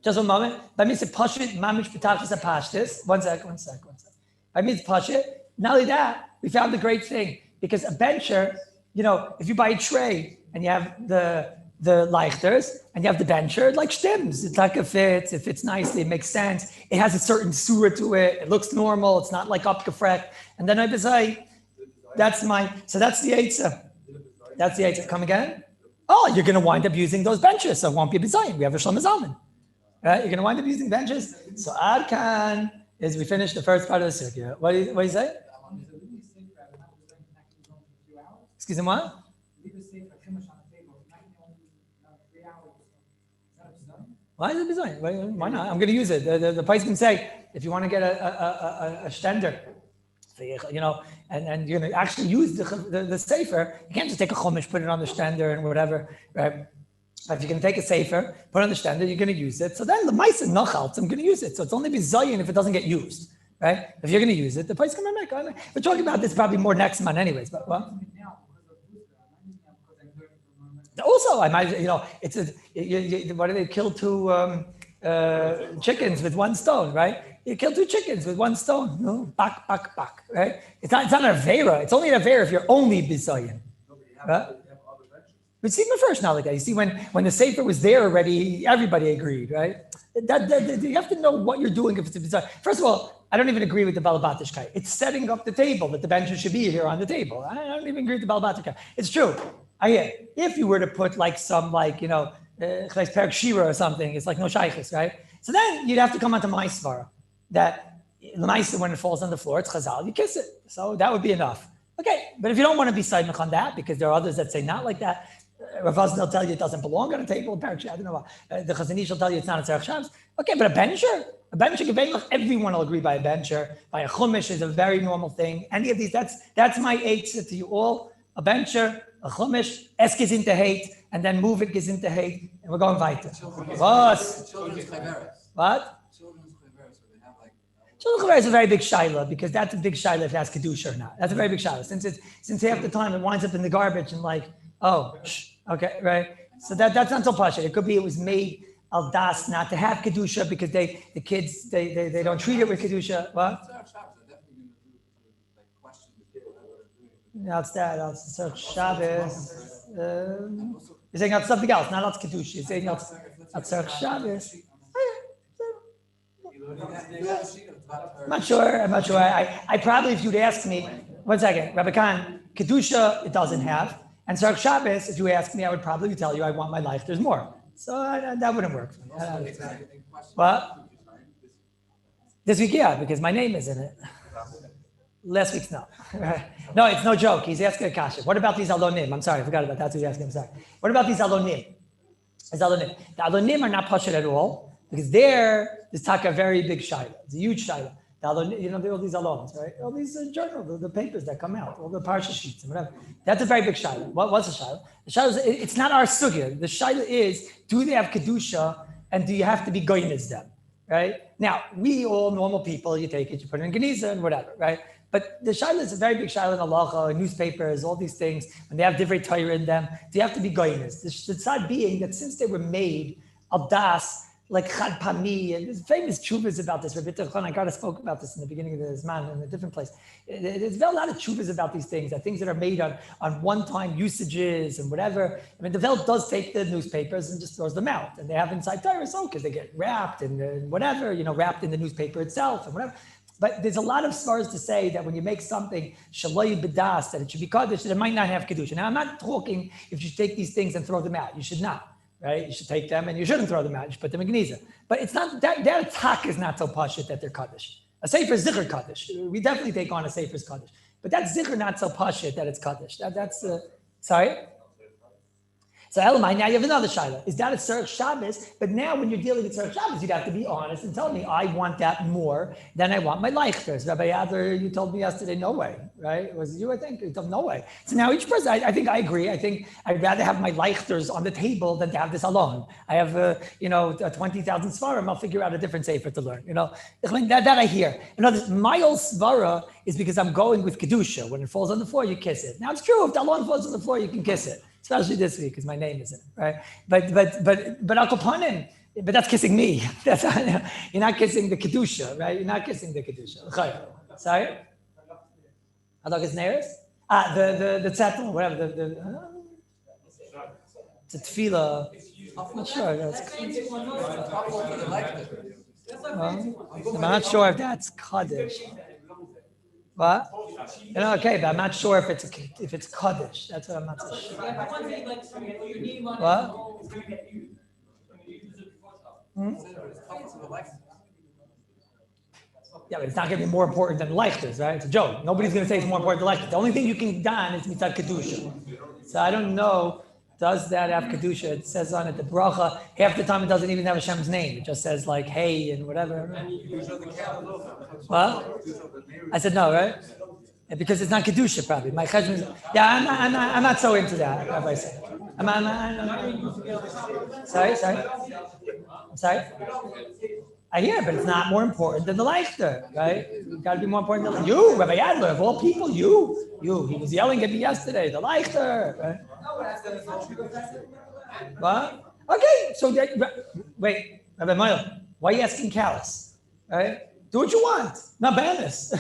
just 1 moment. By me, it's Pashit, Mamish, Petachis, Apashtis. One sec. By me, it's Pashit. Not only that, we found a great thing because a bencher, if you buy a tray and you have the leichters and you have the bencher, like shtims. It's like it fits nicely, it makes sense. It has a certain surah to it. It looks normal. It's not like upgefrecht. And then I say, that's the Eitzah. That's the Eitzah. Come again? Oh, you're going to wind up using those benches, so it won't be a bizayin. We have a Shlomo Zalman. Right? You're going to wind up using benches. So Adkan is we finished the first part of the circuit. What do you say? Excuse me, what? Why is it bizayin? Why not? I'm going to use it. The place can say, if you want to get a stender, and you're going to actually use the sefer, you can't just take a chumash, put it on the stender and whatever, right? If you're going to take a sefer, put it on the stender, you're going to use it. So then the mice and nachalt, I'm going to use it. So it's only bizayin if it doesn't get used, right? If you're going to use it, the place can make. We're talking about this probably more next month anyways, but what? Also, I might, it's what do they kill 2 chickens with 1 stone, right? You kill 2 chickens with 1 stone. No, back, right? It's not an avera. It's only an avera if you're only bizayin. Right? But see the first now like that. You see, when the sefer was there already, everybody agreed, right? That you have to know what you're doing if it's a bizayin. First of all, I don't even agree with the Balabatishkai. It's setting up the table that the benches should be here on the table. I don't even agree with the Balabatishkai. It's true. If you were to put some Perak Shiur or something, it's like no shaykhis, right? So then you'd have to come onto my svara that the mice when it falls on the floor, it's chazal, you kiss it. So that would be enough. Okay, but if you don't want to be sidemach on that, because there are others that say not like that, Rav Vosner will tell you it doesn't belong on a table. Perak Shiur, I don't know. The Chazon Ish will tell you it's not a tzarech Shabbos. Okay, but a bencher, everyone will agree by a bencher. By a chumash is a very normal thing. Any of these, that's my eitzah to you all. A bencher, a chumash, es gesinnt hate, and then move it gesinnt hate, and we're going weiter. What? Children's chaver is a very big shaila because that's a big shaila if it has kedusha or not. That's a very big shaila since half the time it winds up in the garbage and okay, right. So that's not so pasha. It could be it was made al das not to have kedusha because the kids they don't treat it with kedusha. What? That's Shabbos. You're saying that's something else, not that's Kedusha. You're saying that's Shabbos. I'm not sure. I probably, if you'd ask me, 1 second, Rabbi Khan, Kedusha, it doesn't have. And Tzarech Shabbos, if you ask me, I would probably tell you I want my life, there's more. So that wouldn't work for me. What? This week, yeah, because my name is in it. Last week's no. No, it's no joke. He's asking a kasha. What about these alonim? I'm sorry, I forgot about that. That's what he's asking. I'm sorry. What about these alonim? The alonim are not pashut at all because there's taka very big shaila. It's a huge shaila. All these alons, right? All these journals, the papers that come out, all the parsha sheets and whatever. That's a very big shaila. What's the shaila? The shaila is, it's not our sugya. The shaila is, do they have kedusha and do you have to be goyniz them, right? Now, we all normal people, you take it, you put it in geniza and whatever, right? But the shaila is a very big shaila in halacha, newspapers, all these things, and they have different Torah in them. Do you have to be goyniz? The tzad being that since they were made, al das, like chad pami, and there's famous tshuvas about this. Rabbi I got to spoke about this in the beginning of the Zman in a different place. There's a lot of tshuvas about these things that are made on one-time usages and whatever. I mean, the Welt does take the newspapers and just throws them out, and they have inside Torah, because they get wrapped and whatever, wrapped in the newspaper itself and whatever. But there's a lot of svars to say that when you make something shaloi b'das, that it should be kaddish, that it might not have kedusha. Now, I'm not talking if you take these things and throw them out. You should not. Right? You should take them and you shouldn't throw them out. You should put them in geniza. But it's not that attack is not so pashut that they're kaddish. A sefer is zikr kaddish. We definitely take on a sefer's kaddish. But that's zikr not so pashut that it's kaddish. That's sorry? So Elamai, now you have another shaila. Is that a Tzarech Shabbos? But now when you're dealing with Tzarech Shabbos, you'd have to be honest and tell me, I want that more than I want my Leichters. Rabbi Adler, you told me yesterday, no way, right? It was you, I think? You told me, no way. So now each person, I think I agree. I think I'd rather have my Leichters on the table than to have this alone. I have, 20,000 svarim, I'll figure out a different sefer to learn, That I hear. My old svara is because I'm going with Kedusha. When it falls on the floor, you kiss it. Now it's true, if the alone falls on the floor, you can kiss it. Especially this week, because my name is in it, right? But Al Kapanim, but that's kissing me. That's you're not kissing the kedusha, right? You're not kissing the kedusha. Sorry, Halachos Neres. The tzedel, whatever. It's a tefillah. I'm not sure. I'm not sure if that's kaddish. What? Okay, but I'm not sure if it's kaddish. That's what I'm not so sure. What? Yeah, but it's not going to be more important than Leichters, right? It's a joke. Nobody's going to say it's more important than Leichters. The only thing you can don is mitzad kedusha. So I don't know. Does that have kedusha? It says on it the bracha. Half the time it doesn't even have Hashem's name. It just says like hey and whatever. What? I said no, right? Because it's not kedusha, probably. My cheshbon is. Yeah, I'm not so into that. Rabbi said. I'm sorry. I'm sorry. I hear, but it's not more important than the Leichter, right? It's got to be more important than you, Rabbi Adler, of all people. You. He was yelling at me yesterday. The Leichter, right? What? Okay, so wait, Rabbi Meyer, why are you asking Kallus? Right? Do what you want, not banis.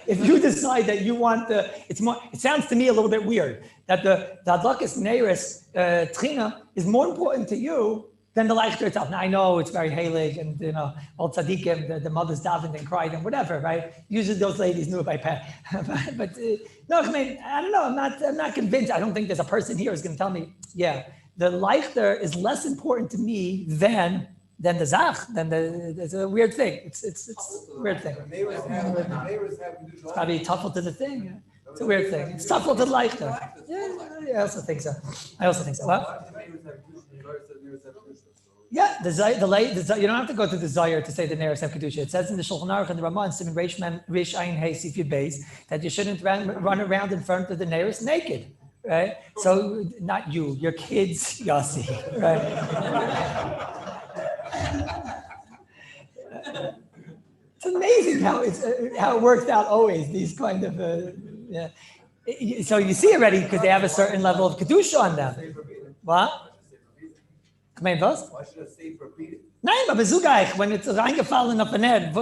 If you decide that you want it sounds to me a little bit weird that the Halachos Neres Tchina is more important to you than the Leichter itself. Now I know it's very heilig and all tzaddikim, the mothers davened and cried and whatever, right? Usually those ladies knew it by pet. but no, I mean, I don't know. I'm not convinced. I don't think there's a person here who's going to tell me, yeah, the Leichter is less important to me than the Zach. It's a weird thing. It's a weird thing. It's probably tough to the thing. It's a weird thing. It's tough to the Leichter. Yeah, I also think so. What? Yeah, you don't have to go to the Zayir to say the Neres have Kedusha. It says in the Shulchan Aruch and the Ramah and Siman Reish Ayin Hey Sif Yud Beis that you shouldn't run around in front of the Neres naked, right? So not you, your kids, Yossi, right? It's amazing how it works out always. These kind of yeah. So you see already because they have a certain level of Kedusha on them. What? Why should I say repeat it? Nein, aber when it's reingefallen auf den Erd,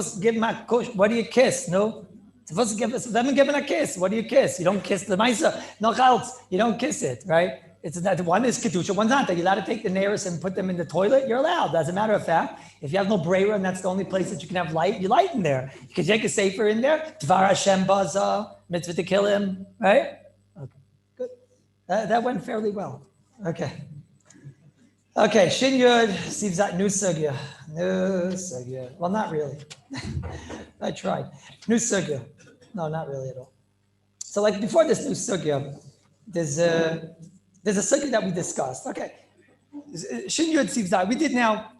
what do you kiss? No? Wenn man given a kiss, what do you kiss? You don't kiss the Maisa, no else. You don't kiss it, right? It's that one is Kedusha, one's not. You're allowed to take the Neres and put them in the toilet, you're allowed. As a matter of fact, if you have no brera and that's the only place that you can have light, you light in there. You can take a sefer in there, Dvar Hashem Baza, mitzvah to kill him, right? Okay, good. That went fairly well. Okay, Shin Yud, Sivzat, new sugya. Well, not really. I tried. New sugya. No, not really at all. So like before this new sugya, there's a sugya that we discussed. Okay, Shin Yud, Sivzat. We did now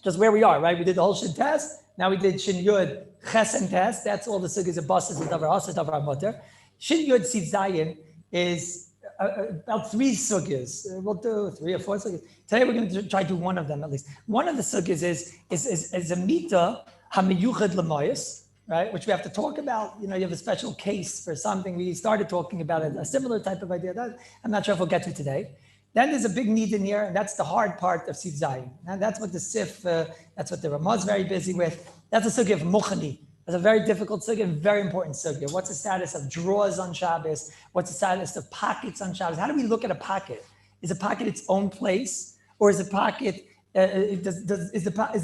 just where we are, right? We did the whole Shin test. Now we did Shin Yud, Chesen test. That's all the sugyas of Basas and Davar Asa, Davar Mutter. Shin Yud, Sivzayin is about 3 sugyas. We'll do 3 or 4 sugyas. Today we're going to try to do one of them at least. One of the sugyas is a mita hamiyuchad l'mayis, right? Which we have to talk about. You have a special case for something. We started talking about a similar type of idea. That I'm not sure if we'll get to today. Then there's a big need in here, and that's the hard part of Sif Zayin. And that's what the Sif, that's what the Ramah is very busy with. That's a sugya of muchani. It's a very difficult sugya and very important sugya. What's the status of drawers on Shabbos? What's the status of pockets on Shabbos? How do we look at a pocket? Is a pocket its own place, or is a pocket is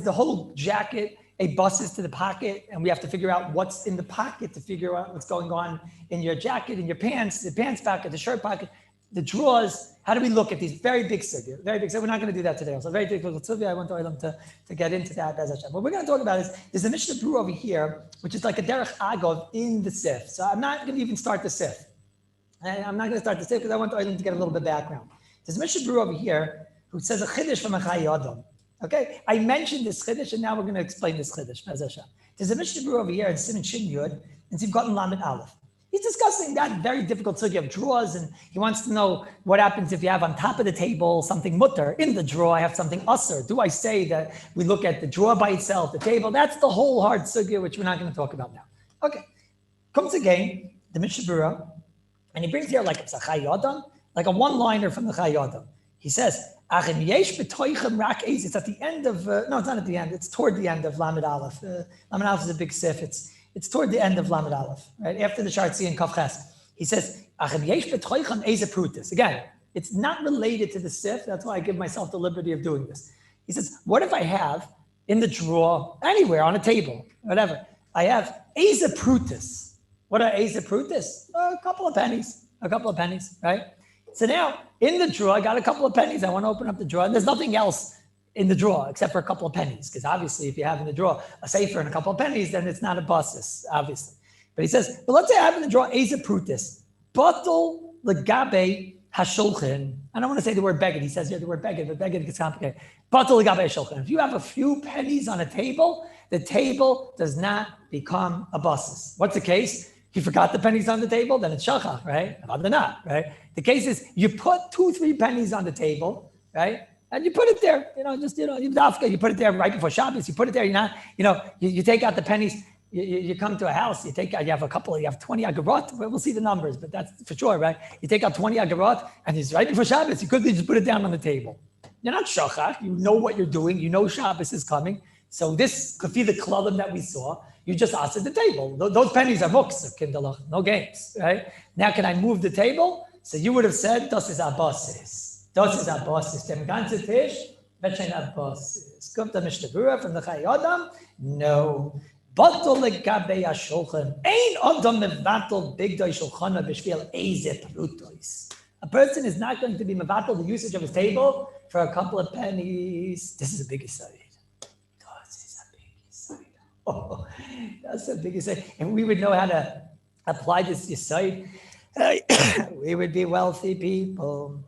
the whole jacket a buses to the pocket, and we have to figure out what's in the pocket to figure out what's going on in your jacket, in your pants, the pants pocket, the shirt pocket, the drawers? How do we look at these very big sugya? Very big. So we're not going to do that today. Also, very difficult sugya. I want to get into that. What we're going to talk about is there's a Mishnah Brew over here, which is like a derech agov in the sif. So I'm not going to even start the sif. I'm not going to start the sif because I want to get a little bit of background. There's a Mishnah Berurah over here who says a chiddush from a Chai Adam. Okay, I mentioned this chiddush, and now we're going to explain this chiddush. There's a Mishnah Berurah over here in Siman Shin Yud, and Siv Gotten Lamed Aleph. He's discussing that very difficult sugya of drawers, and he wants to know what happens if you have on top of the table something mutter. In the drawer, I have something usser. Do I say that we look at the drawer by itself, the table? That's the whole hard sugya, which we're not going to talk about now. Okay, comes again, the Mishnah Berurah, and he brings here like it's a Chai Adam, like a one-liner from the Chai Adam. He says, it's at the end of, no, it's not at the end, it's toward the end of Lamed Aleph. Lamed Aleph is a big sif, it's toward the end of Lamed Aleph, right? After the Shartzi and Kaf Ches. He says, again, it's not related to the sif, that's why I give myself the liberty of doing this. He says, what if I have in the drawer, anywhere, on a table, whatever, I have Eza Prutis. What are Eza Prutis? A couple of pennies, right? So now, in the drawer, I got a couple of pennies. I want to open up the drawer, and there's nothing else in the drawer except for a couple of pennies. Because obviously, if you have in the drawer a sefer and a couple of pennies, then it's not a basis, obviously. But he says, but let's say I have in the drawer Eza Prutis, Batel legabe hashulchin. I don't want to say the word beged. He says here the word beged, but beged gets complicated. Batel legabe hashulchin. If you have a few pennies on a table, the table does not become a basis. What's the case? You forgot the pennies on the table, then it's shachach, right? Other not, right? The case is you put 2-3 pennies on the table, right? And you put it there, you put it there right before Shabbos. You put it there, you take out the pennies. You come to a house, you have 20 agarot. We'll see the numbers, but that's for sure, right? You take out 20 agarot, and it's right before Shabbos. You quickly just put it down on the table. You're not shachach. You know what you're doing. You know Shabbos is coming. So this could be the klalim that we saw. You just asked at the table. Those pennies are muksa, kindalach, no games, right? Now, can I move the table? So you would have said, das ist a basis. Das ist a basis. Dem ganze Tisch, wird schon a basis. Kommt der Mishnah Berurah from the Chai Adam? No. Batel legabe hashulchan. Ein adam mevatel bigdoi shulchana b'shvil eze prutois. A person is not going to be mevatel the usage of his table for a couple of pennies. This is a big aside. Oh, that's the biggest thing. And we would know how to apply this site. We would be wealthy people.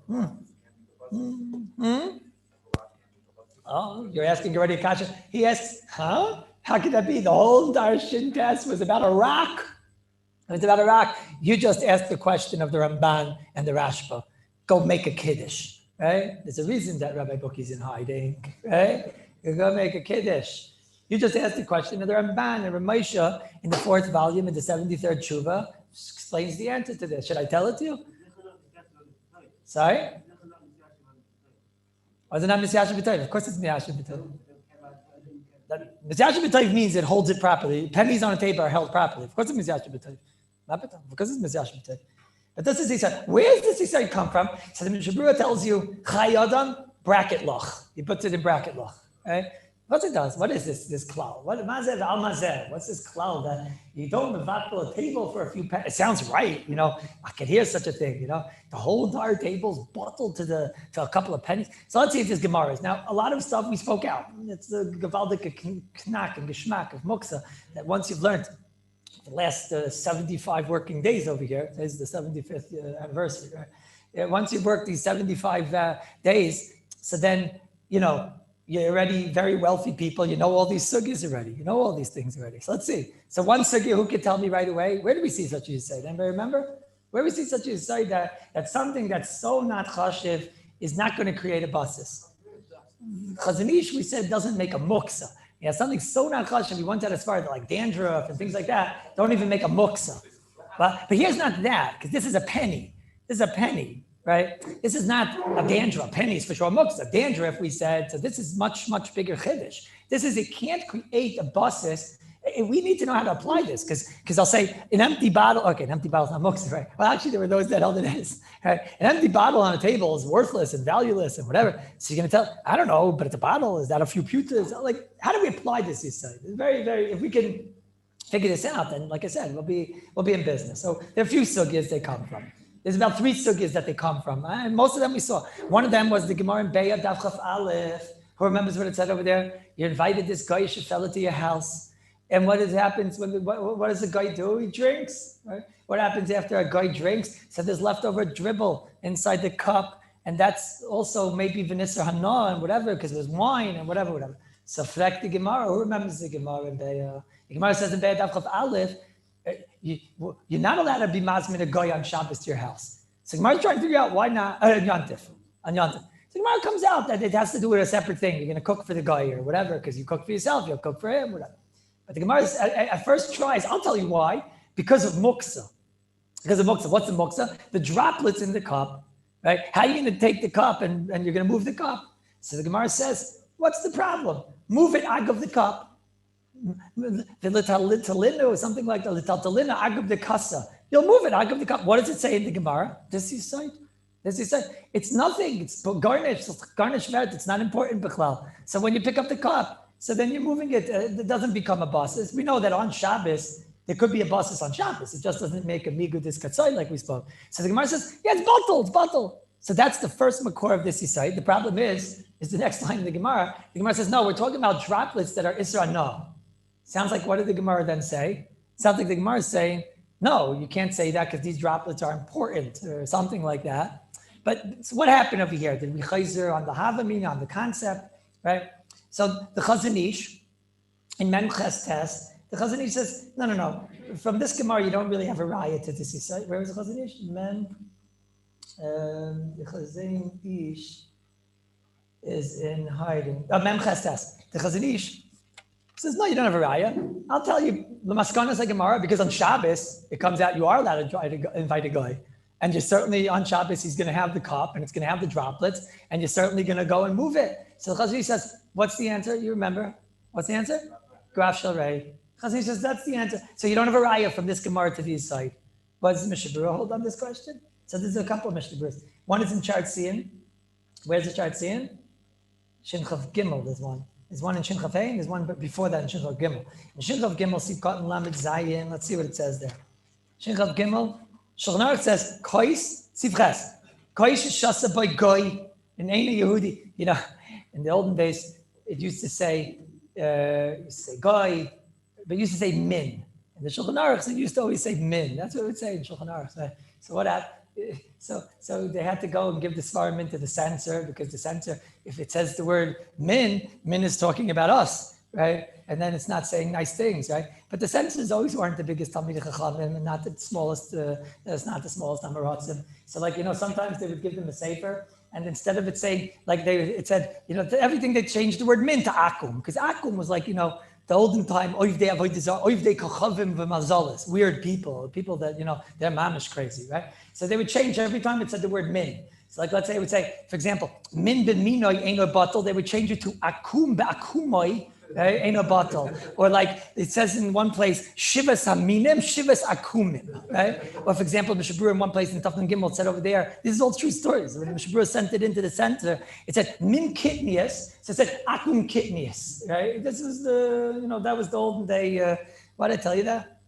Oh, you're asking already, Kasha. He asks, huh? How could that be? The whole Darshan test was about a rock. It was about a rock. You just asked the question of the Ramban and the Rashba. Go make a kiddush, right? There's a reason that Rabbi Buki's in hiding, right? You go make a kiddush. You just asked the question of the Ramban and Ramesha in the 4th volume in the 73rd Tshuva explains the answer to this. Should I tell it to you? Sorry? Or is it not Misyasha B'Tayv? Of course it's Misyasha B'Tayv. Misyasha B'Tayv means it holds it properly. Pennies on a table are held properly. Of course it's Misyasha B'Tayv. Not B'Tayv. Because it's Misyasha B'Tayv. But this is Isai. Where does this Isai come from? So the Mishnah Berurah tells you, Chai Adam, bracket loch. He puts it in bracket loch. Right? What's it does? What is this klal? What mazev al mazev? What's this klal that you don't mevatel a table for a few pennies? It sounds right, I could hear such a thing, The whole entire table's bottled to a couple of pennies. So let's see if this Gemara is. Now, a lot of stuff we spoke out. It's the gavaldik knack and geschmack of muksa that once you've learned the last 75 working days over here, today's the 75th anniversary, right? Once you've worked these 75 days, so then, you're already very wealthy people. You know all these sugyas already. You know all these things already. So let's see. So one sugya, who could tell me right away? Where do we see such a yisai? Anybody remember? Where do we see such a yisai that something that's so not chashiv is not going to create a basis? Chazon Ish, we said, doesn't make a muksa. Something so not chashiv, we went out as far as like dandruff and things like that, don't even make a muksa. But here's not that, because this is a penny. This is a penny. Right? This is not a dandruff. Pennies for sure. Muksa. Dandruff, we said, so this is much, much bigger chiddush. This is, it can't create a basis. We need to know how to apply this, because I'll say an empty bottle, okay, an empty bottle is not muksa, right? Well, actually, there were those that held it as, right? An empty bottle on a table is worthless and valueless and whatever. So you're going to tell, I don't know, but it's a bottle. Is that a few putas? Like, how do we apply this, you say? It's very, very, if we can figure this out, then like I said, we'll be in business. So there are a few sugyas they come from. There's about 3 sugyas that they come from. And most of them we saw. One of them was the Gemara in Be'ah Daf Chaf Aleph. Who remembers what it said over there? You invited this guy, you fell into your house. And what happens what does the guy do? He drinks, right? What happens after a guy drinks? So there's leftover dribble inside the cup. and that's also maybe Venisser Hana and whatever, because there's wine and whatever. So frek the Gemara, who remembers the Gemara in Be'ah? The Gemara says in Be'ah Daf Aleph, you're not allowed to be mazmin a goy on Shabbos to your house. So Gemara's trying to figure out why not, on Yontif. So Gemara comes out that it has to do with a separate thing. You're going to cook for the guy or whatever, because you cook for yourself, you'll cook for him, whatever. But the Gemara at first tries, I'll tell you why, because of muksa. Because of muksa. What's the muksa? The droplets in the cup, right? How are you going to take the cup and you're going to move the cup? So the Gemara says, what's the problem? Move it out of the cup. Or something like that. Agav the kasa. You'll move it out of the cup. What does it say in the Gemara? This is side. It's nothing. It's garnish merit. It's not important, Bichlal. So when you pick up the cup, so then you're moving it. It doesn't become a basis. We know that on Shabbos, there could be a basis on Shabbos. It just doesn't make a migudis katzai like we spoke. So the Gemara says, yeah, it's bottled. So that's the first makor of this Yisai. The problem is the next line of the Gemara. The Gemara says, no, we're talking about droplets that are Isra no. Sounds like, what did the Gemara then say? Sounds like the Gemara is saying, no, you can't say that because these droplets are important or something like that. But so what happened over here? Did we chayzer on the havamina, on the concept, right? So the Chazon Ish, in Memches test, the Chazon Ish says, no. From this Gemara, you don't really have a raya to this Yisai. Where was the Chazon Ish? The Chazon Ish is in hiding. Memches test. The Chazon Ish says, no, you don't have a raya. I'll tell you, the Maskanas like Gemara, because on Shabbos, it comes out you are allowed to try to invite a guy. And you're certainly, on Shabbos, he's going to have the cup, and it's going to have the droplets, and you're certainly going to go and move it. So the Chazon Ish says, what's the answer? You remember? What's the answer? Graf Shel Rei. Chazon Ish says, that's the answer. So you don't have a raya from this Gemara to the side. What does Mishnah Berurah hold on this question? So there's a couple of Mishnah Berurahs. One is in Chart Sian. Where's the Chart Sian? Shin Chav Gimel, there's one. There's one in Shin Chav Hein, there's one before that in Shin Chav Gimel. In Shin Chav Gimel, Sivkot and Lamed Zayin. Let's see what it says there. Shin Chav Gimel, Shulchan Aruch says, Kois, Sivches. Kois is shasa by goy, in Eina Yehudi. You know, in the olden days, it used to say goy, but it used to say min. In the Shulchan Aruch, it used to always say min. That's what it would say in Shulchan Aruch. So what happened? So they had to go and give the svarim into the censor, because the censor, if it says the word min is talking about us, right? And then it's not saying nice things, right? But the censors always weren't the biggest Talmidei Chachamim and not the smallest, that's not the smallest Amarotzim. So sometimes they would give them a sefer, and instead of it saying, it said, everything they changed the word min to akum, because akum was the olden time, weird people that, they're mamish crazy, right? So they would change every time it said the word min. So let's say it would say, for example, min ben minoi eino batal, they would change it to akum be'akumoi, eino batal. Or it says in one place, shivas haminim, shivas akumim, right? Or for example, Mishnah Berurah in one place in Tafnan Gimel said over there, this is all true stories. When Mishnah Berurah sent it into the center, it said min kitnius, so it said akum kitnius, right? This was that was the olden day, why did I tell you that?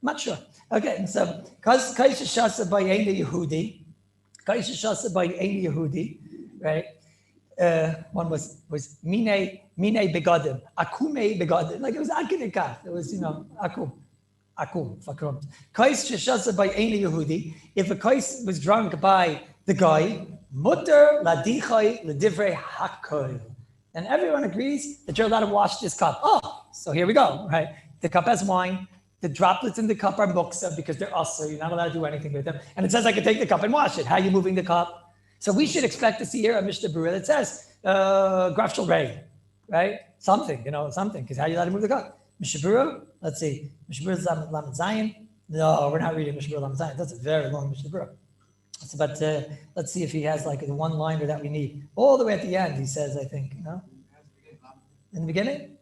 I'm not sure. Okay, so, Kaisha Shasa by Eina Yehudi, right? One was Mine Begadim, Akume Begadim, it was Akinikah. It was, Akum, Fakrum. Kais Shasa by Eina Yehudi. If a kais was drunk by the guy, Mutter Ladichai Ledivrei Hakoil. And everyone agrees that you're allowed to wash this cup. Oh, so here we go, right? The cup has wine. The droplets in the cup are muksa because they're usher. You're not allowed to do anything with them. And it says I can take the cup and wash it. How are you moving the cup? So we should expect to see here a Mishnah Berurah that says, Graf Shel Rei, right? Something, because how are you allowed to move the cup? Mishnah Berurah, let's see. Mishnah Berurah Lamed Zayin. No, we're not reading Mishnah Berurah Lamed Zayin. That's a very long Mishnah Berurah. But let's see if he has the one-liner that we need. All the way at the end, he says, I think, In the beginning?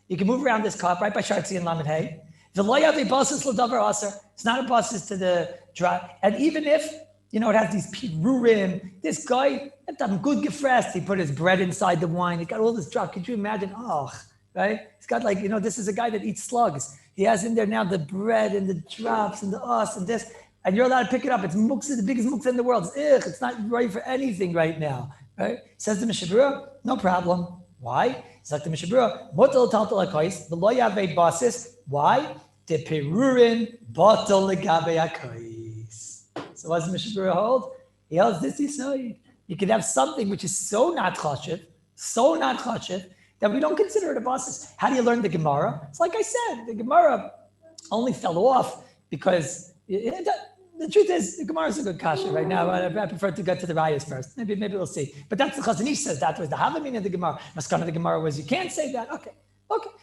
You can move around this cup right by Shartzi and Lamed Hay. It's not a basis to the dry. And even if, it has these pirurim, this guy, good gefrest, he put his bread inside the wine. He got all this drop. Could you imagine? Oh, right? He's got this is a guy that eats slugs. He has in there now the bread and the drops and the us and this. And you're allowed to pick it up. It's muktzah, the biggest muktzah in the world. It's not right for anything right now. Right? Says the Mishnah Berurah, no problem. Why? It's like the Mishnah Berurah, motel taltal akais, the lo yavei basis. Why? The perurin batal legabe akais. So what does Mishnah Berurah hold? He holds this Yisoid. You can have something which is so not chashiv, that we don't consider it a basis. How do you learn the Gemara? It's like I said, the Gemara only fell off because the truth is, the Gemara is a good kasha right now. I prefer to get to the rayas first. Maybe we'll see. But that's the Chazon Ish says that was the Havamina of the Gemara. Maskana of the Gemara was you can't say that. Okay.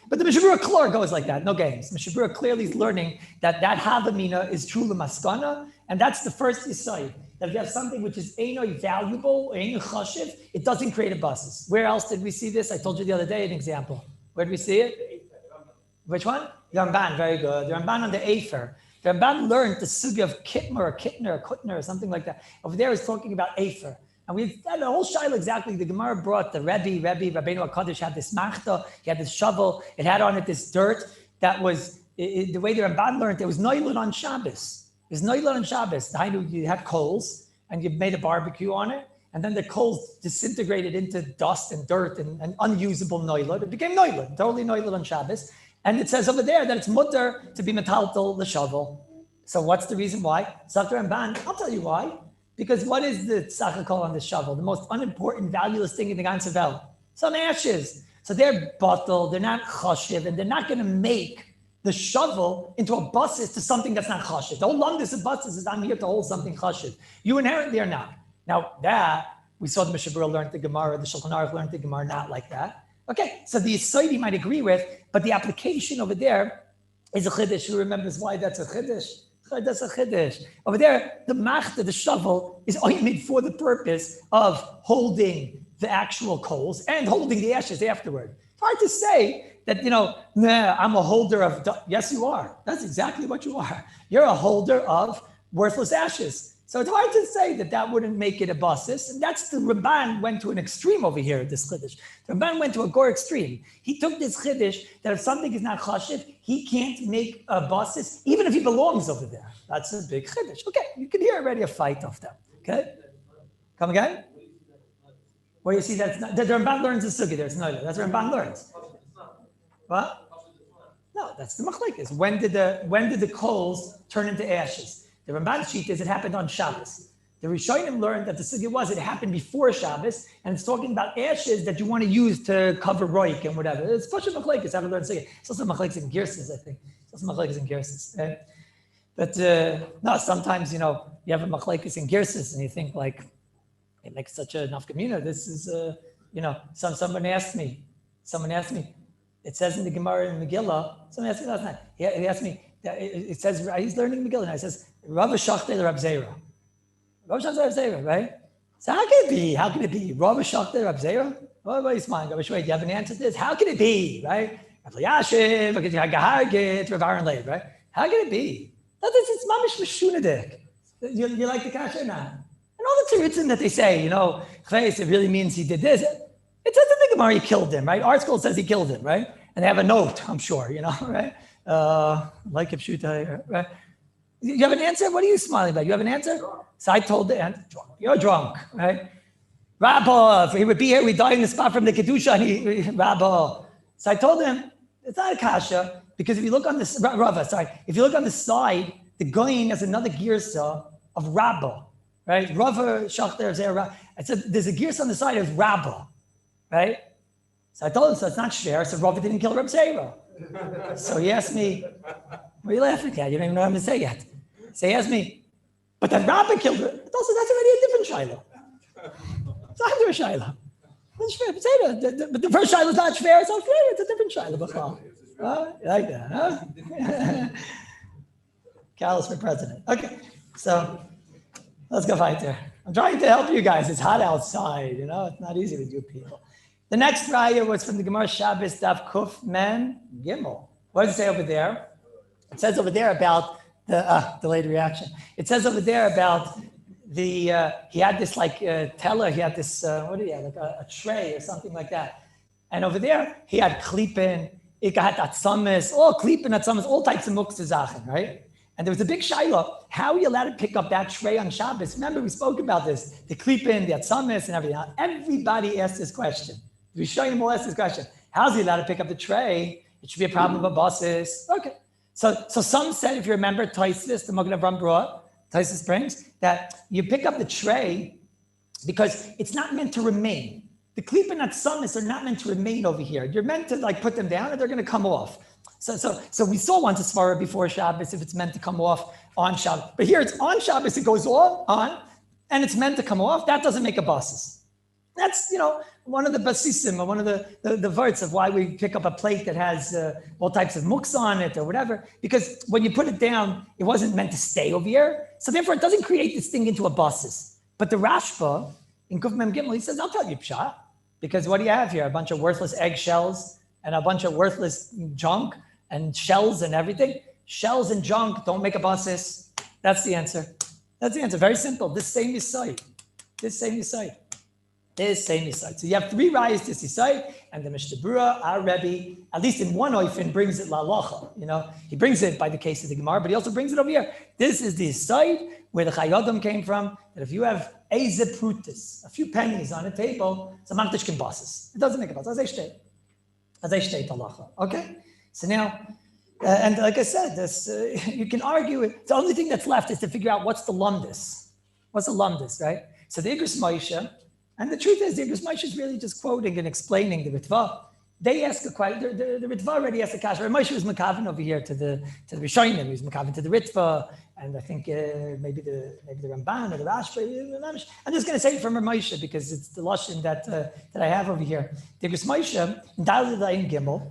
But the Mishnah Berurah Klor goes like that. No games. Mishnah Berurah clearly is learning that Havamina is truly Maskana, and that's the first Yisai. That if you have something which is ainoi valuable, ainoi chashiv, it doesn't create a basis. Where else did we see this? I told you the other day an example. Where did we see it? Which one? The Ramban, very good. The Ramban on the Afer. The Ramban learned the sugi of kitmer or kitner or kutner or something like that. Over there is talking about Afer. And we had a whole shaila exactly. The Gemara brought the Rabbeinu HaKadosh had this machta, he had this shovel, it had on it this dirt that was, the way the Ramban learned, it was noilun on Shabbos. It was noilun on Shabbos. You had coals and you made a barbecue on it, and then the coals disintegrated into dust and dirt and unusable noilun. It became noilun, totally noilun on Shabbos. And it says over there that it's mutter to be metaltal the shovel. So what's the reason why? Dr. Ramban, I'll tell you why. Because what is the tzachakol on the shovel? The most unimportant, valueless thing in the ganze Welt. Some ashes. So they're bottled, they're not chashiv, and they're not going to make the shovel into a basis to something that's not chashiv. The whole lumdus of basis is I'm here to hold something chashiv. You inherently are not. Now that, we saw the Mishnah Berurah learned the Gemara, the Shulchan Aruch learned the Gemara, not like that. Okay, so the Yisoidi might agree with, but the application over there is a chiddush. Who remembers why that's a chiddush? That's a chiddush. Over there, the machta, the shovel, is made for the purpose of holding the actual coals and holding the ashes afterward. It's hard to say that, I'm a holder of, yes, you are. That's exactly what you are. You're a holder of worthless ashes. So it's hard to say that wouldn't make it a basis. And that's the Ramban went to an extreme over here, this chiddush. The Ramban went to a gore extreme. He took this chiddush that if something is not chashiv, he can't make a basis, even if he belongs over there. That's a big chiddush. Okay, you can hear already a fight of them. Okay? Come again? Where you see that's not, the Ramban learns the sugi, there's no, that's what Ramban learns. What? No, that's the machlekes. When did the coals turn into ashes? The Ramban sheet is it happened on Shabbos. The Rishonim learned that the sugya was it happened before Shabbos, and it's talking about ashes that you want to use to cover roik and whatever. It's Pasha Machlekes. I haven't learned sugya. It's also Machlekes and Girses, I think. It's also Machlekes and Girses. Right? But no, sometimes you have a Machlekes and Girses, and you think like it makes such a nafkamina. This is someone asked me. It says in the Gemara in Megillah. Someone asked me last night. He asked me. It says he's learning Megillah, and it says Rav Shachter Rab Zera. Rav Shachter Rab Zera, right? So how can it be? Rav Shachter Rab Zera? What are you smiling? Rabbi Shway, do you have an answer to this? How can it be, right? Rav Yashiv, Rav Aaron Leib, right? How can it be? It's mamish mishunadik. You like the kasha or not? And all the tziritzim that they say, it really means he did this. It says in the Gemara he killed him, right? Our school says he killed him, right? And they have a note, I'm sure, right? Like if Shuta, right? You have an answer? What are you smiling about? You have an answer? So I told the answer, you're drunk, right? Rabbi, if he would be here, we'd die in the spot from the Kedusha, and Rabbi. So I told him, it's not a kasha, because if you look on this, if you look on the side, the Goyin has another girsa of Rabbi, right? Rava, Shachter, Zera. I said, there's a girsa on the side of Rabbi, right? So I told him, so it's not shver, so Rava didn't kill Reb Zera. So he asked me, what are you laughing at? You don't even know what I'm going to say yet. So he asked me, but then Rabbi killed her. But also, that's already a different shiloh. It's not a shiloh. But the first shiloh is not shver, it's not shver, it's a different shiloh. You like that, huh? Kallus for president. Okay, so let's go fight there. I'm trying to help you guys. It's hot outside, it's not easy with you people. The next raya was from the Gemara Shabbos Daf Kuf Men Gimel. What does it say over there? It says over there about the delayed reaction. It says over there about he had this teller, he had this, what did he have, like a tray or something like that. And over there, he had klippen, had atzames, all klippen, atzames, all types of muktzah, right? And there was a big shiloh. How are you allowed to pick up that tray on Shabbos? Remember, we spoke about this, the klippen, the atzames, and everything. Everybody asked this question. The Rishonim will ask this question. How's he allowed to pick up the tray? It should be a problem of a basis. Okay. So some said, if you remember, Taisvis, the Magen Avraham brought, Taisus brings that you pick up the tray because it's not meant to remain. The klipa natsamis are not meant to remain over here. You're meant to like put them down and they're going to come off. So we saw once a svara before Shabbos if it's meant to come off on Shabbos. But here it's on Shabbos, it goes on, and it's meant to come off. That doesn't make a basis. That's, one of the basisim, or one of the verts of why we pick up a plate that has all types of muks on it or whatever. Because when you put it down, it wasn't meant to stay over here. So therefore, it doesn't create this thing into a basis. But the Rashba, in Kuf Mem Gimel, he says, I'll tell you pshat. Because what do you have here? A bunch of worthless eggshells and a bunch of worthless junk and shells and everything. Shells and junk don't make a basis. That's the answer. That's the answer. Very simple. This same is side. So you have three rayas to Sisai, and the Mishnah Berurah, our Rabbi, at least in one oifen, brings it la'alacha. He brings it by the case of the Gemara, but he also brings it over here. This is the side where the Chayyadam came from, that if you have eze prutis, a few pennies on a table, it's a mantishkin basis. It doesn't make a basis. As I state halacha. Okay? So now, and like I said, this you can argue it. The only thing that's left is to figure out what's the lumdis. What's the lumdis, right? So the Igros Moshe, and the truth is, the Igros Moshe is really just quoting and explaining the Ritva. They ask a question. The Ritva already asked a kasha. Rabbi Moshe was makaven over here to the Rishonim. He was makaven to the Ritva, and I think maybe the Ramban or the Rashba. I'm just going to say it from Rabbi Moshe because it's the lashon that I have over here. The Igros Moshe in Daled Ayin Gimel,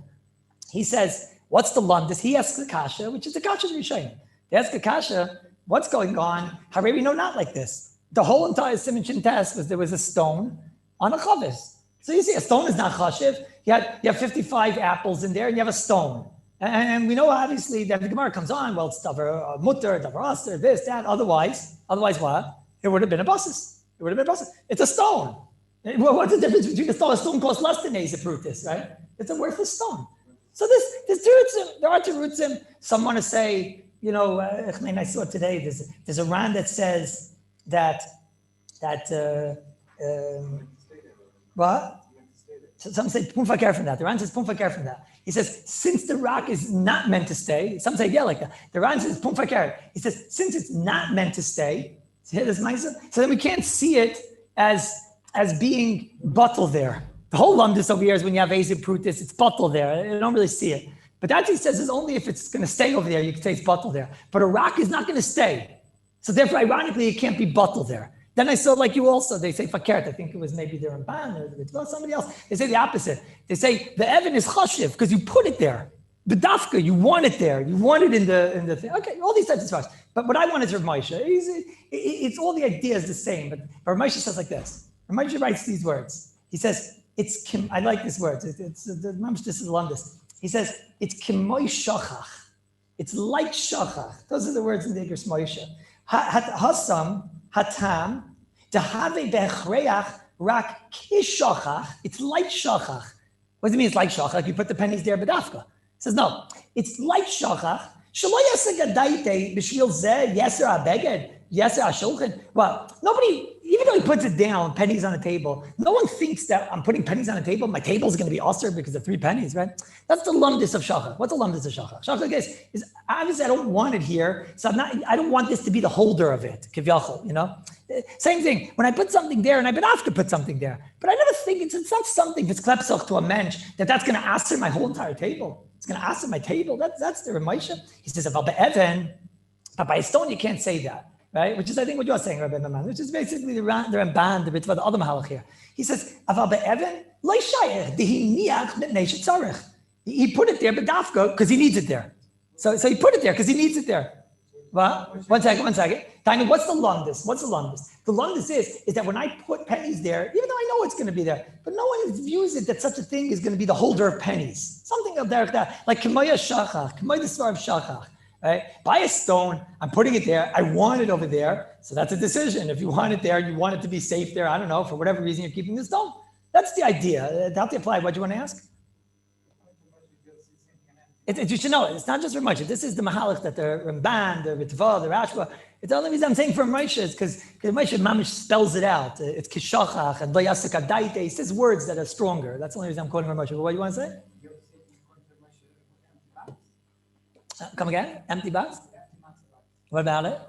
he says, "What's the lumdis?" He asks the kasha, which is the kasha of the Rishonim. They ask the kasha, "What's going on? How we know not like this?" The whole entire Siman Shin test was there was a stone on a chavis. So you see, a stone is not chashiv. You have 55 apples in there, and you have a stone. And we know obviously that the Gemara comes on. Well, it's davar mutter, davar aser, this, that. Otherwise what? It would have been a basis. It's a stone. What's the difference between a stone? A stone costs less than eze prutis, right? It's a worthless stone. So there are terutzim. Some want to say, I saw today. There's a ran that says that what? So some say pumfakar from that. The Ran says pumfakar from that. He says since the rock is not meant to stay. Some say yeah like that. The Ran says pumfakar. He says since it's not meant to stay. So then we can't see it as being bottled there. The whole lumdis over here is when you have azib prutis. It's bottled there. You don't really see it. But that he says is only if it's going to stay over there. You can say it's bottled there. But a rock is not going to stay. So therefore, ironically, it can't be bottled there. Then I saw like you also, they say fakert. I think it was maybe the Ramban or somebody else. They say the opposite. They say the Evan is chashiv because you put it there. B'dafka, you want it there. You want it in the thing. Okay, all these types of stuff. But what I want is Rav Moshe. It's all the ideas the same. But Rav Moshe says like this. Rav Moshe writes these words. He says, I like these words. This is Lundis. He says, it's kimoy shachach. It's like shachach. Those are the words in the Igros Moshe. Hasam, hatam, dehave bechreach, rak kishachach. It's like shachach. What does it mean it's like shachach? You put the pennies there, bedafka. He says, no, it's like shachach. Shelo yaseg adaite b'shvil zeh yeser abeged, yeser ashulchan. Well, nobody, even though he puts it down, pennies on the table, no one thinks that I'm putting pennies on the table. My table is going to be usher because of 3 pennies, right? That's the lumdis of shachach. What's the lumdis of shachach? Shachach is obviously I don't want it here, so I don't want this to be the holder of it. Kivyachol, Same thing. When I put something there, and I've been asked to put something there, but I never think it's not something. If it's klepsoch to a mensch, that's going to answer my whole entire table. It's going to answer my table. That's the Ramesha. He says, "Aval be'even," but by a stone you can't say that, right? Which is I think what you're saying, Rabbi Maman, which is basically the Ramban, the Ritva, the other Mahalach here. He says, "Aval be'even lo shayach dehiniach mitnei shetzarich." He put it there, bedafka, because he needs it there. So he put it there because he needs it there. Well, one second. Tiny, what's the lumdis? The lumdis is that when I put pennies there, even though I know it's going to be there, but no one views it that such a thing is going to be the holder of pennies. Something of that, like k'moya shachach, k'moya the svar of shachach, right? Buy a stone, I'm putting it there, I want it over there, so that's a decision. If you want it there, you want it to be safe there, I don't know, for whatever reason you're keeping the stone. That's the idea. How to apply? What do you want to ask? You should know, it's not just for Moshe. This is the Mahalach that the Ramban, the Ritva, the Rashba. It's the only reason I'm saying for Moshe is because Moshe Mamish spells it out. It's kishachach and vayasek adaite. He says words that are stronger. That's the only reason I'm quoting for Moshe. But what do you want to say? Come again? Empty box? What about it?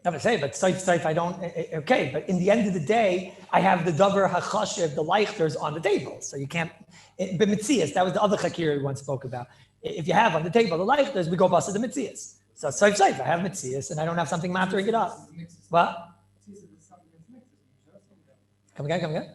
I would say, but Saif, I don't, okay, but in the end of the day, I have the Dover HaChashiv, the Leichters on the table. So you can't, but Mitzias, that was the other Chakir we once spoke about. If you have on the table the Leichters, we go bust the Mitzias. So Saif, I have Mitzias and I don't have something mattering it up. What? Come again?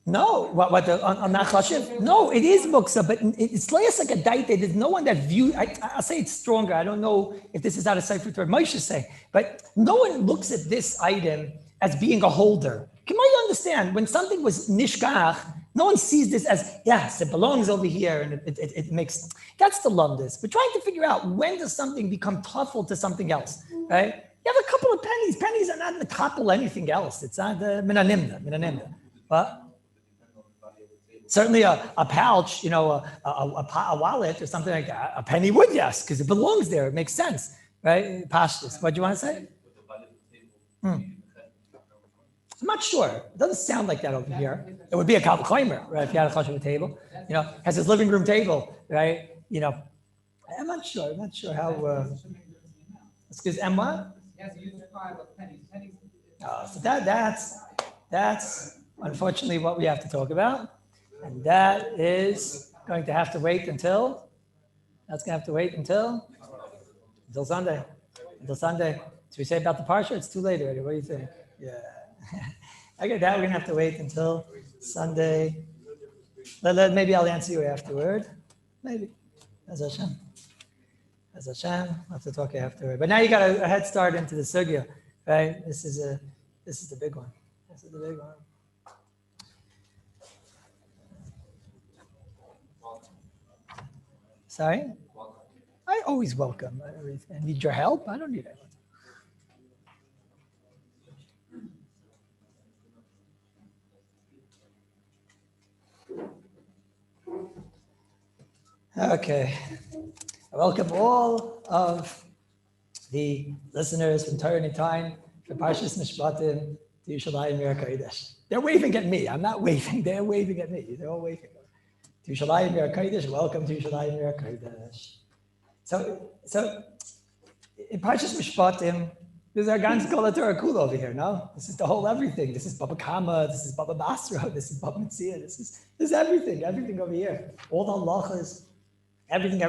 No, on that chashiv? No, it is muksa, but it's like a daite. There's no one that views. I'll say it's stronger. I don't know if this is out of Sefer Torah Moshe say, but no one looks at this item as being a holder. Can you understand when something was nishkach? No one sees this as yes, it belongs over here, and it makes. That's the lumdus. We're trying to figure out when does something become tuffle to something else, right? You have a couple of pennies. Pennies are not metapel anything else. It's not the minanimda. What? Certainly a pouch, a wallet or something like that. A penny would, yes, because it belongs there. It makes sense, right? Pashtus. What do you want to say? I'm not sure. It doesn't sound like that over here. It would be a kalvachaymer, right? If you had a chashuv table, has his living room table, right? I'm not sure. How. Excuse me, what? So that's unfortunately what we have to talk about. And that is going to have to wait until Sunday. Should we say about the parsha? It's too late already. What do you think? Yeah. Okay, that we're going to have to wait until Sunday. Maybe I'll answer you afterward. Maybe. As Hashem. I'll have to talk afterward. But now you got a head start into the sugya, right? This is the big one. Sorry? I always welcome. I need your help. I don't need it. Okay. I welcome all of the listeners from Torah Anytime, from Parshas Mishpatim to Yerushalayim Yer Kodesh. They're waving at me. I'm not waving. They're waving at me. They're all waving. To Yerushalayim Yer Kodesh. Welcome to Yerushalayim Yer Kodesh. So in Parshas Mishpatim, there's our ganz Kol Torah Kula over here. No, this is the whole everything. This is Baba Kama. This is Baba Basra. This is Baba Mitzia. This is everything over here. All the halachas, everything.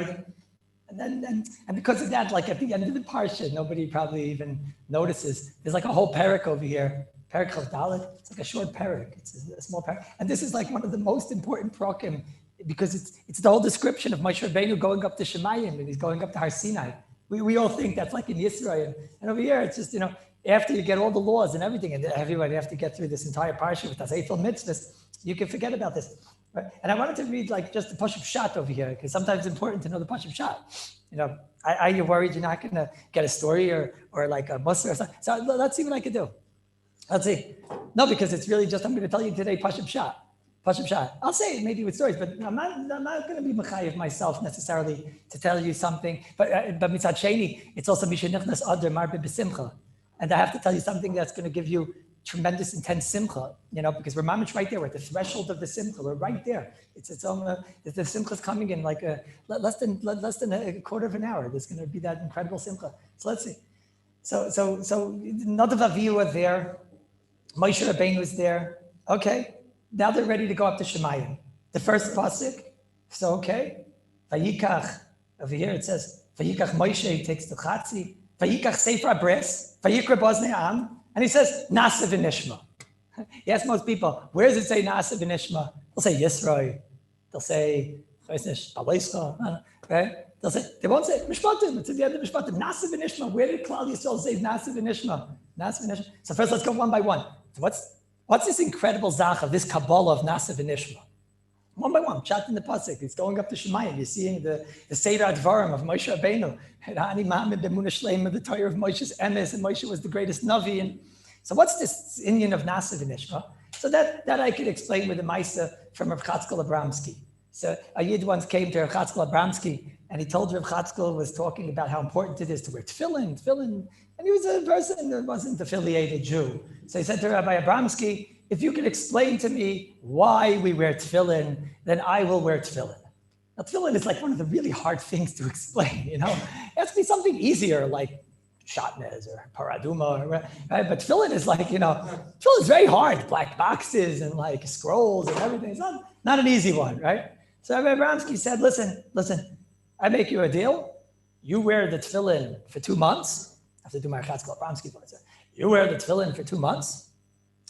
And because of that, like at the end of the parsha, nobody probably even notices. There's like a whole parak over here. Parak of Dalet. It's like a short parak. It's a small parak. And this is like one of the most important parakim because it's the whole description of Moshe Rabbeinu going up to Shemayim and he's going up to Har Sinai. We all think that's like in Yisrael. And over here, it's just, after you get all the laws and everything, and everybody have to get through this entire parsha with Eiffel mitzvahs, you can forget about this. Right? And I wanted to read like just the Pashup Shat over here, because sometimes it's important to know the Pashup Shat. Are you worried you're not going to get a story or like a Musar or something? So let's see what I can do. Let's see. No, because it's really just, I'm going to tell you today Pashup Shat. I'll say it maybe with stories, but I'm not going to be mechayev myself necessarily to tell you something. But mitzad sheni, it's also mishenichnas adar marbe b'simcha, and I have to tell you something that's going to give you tremendous intense simcha. Because we're mamish right there, we're at the threshold of the simcha. We're right there. The simcha is coming in like less than a quarter of an hour. There's going to be that incredible simcha. So let's see. So Nadav Avihu was there. Moshe Rabbeinu was there. Okay. Now they're ready to go up to Shemayim. The first pasuk, so okay. Vayikach, over here it says, Vayikach Moshe takes the chatzi, Vayikach Sefer Bris, Vayikra Boznei Am, and he says, Nasa v'nishma. You ask most people, where does it say Nasa v'nishma? They'll say Yisroi. They'll say, right? They won't say Mishpatim. It's at the end of Mishpatim. Nasa v'nishma. Where did Klal Yisrael say Nasa v'nishma? So first, let's go one by one. What's this incredible zach of this Kabbalah of Nasa v'nishma? One by one, chat in the pasuk. It's going up to Shemayim. You're seeing the Seder Advarim of Moshe Rabbeinu. Ani Ma'amid b'Emunah Shleima, the Torah of Moshe's emes, and Moshe was the greatest Navi. And so what's this Indian of Nasa v'nishma? So that I could explain with the Maisa from Rav Chatzkel Abramsky. So a Yid once came to Rav Chatzkel Abramsky, and he told Rav Chatzkel was talking about how important it is to wear tefillin. And he was a person that wasn't affiliated Jew. So he said to Rabbi Abramsky, if you could explain to me why we wear tefillin, then I will wear tefillin. Now, tefillin is like one of the really hard things to explain, It has to be something easier, like shatnez or paraduma, right? But tefillin is like, tefillin is very hard, black boxes and like scrolls and everything. It's not an easy one, right? So Rabbi Abramsky said, listen, I make you a deal. You wear the tefillin for 2 months. I have to do my Chatzkel Abramsky voice. You wear the tefillin for 2 months,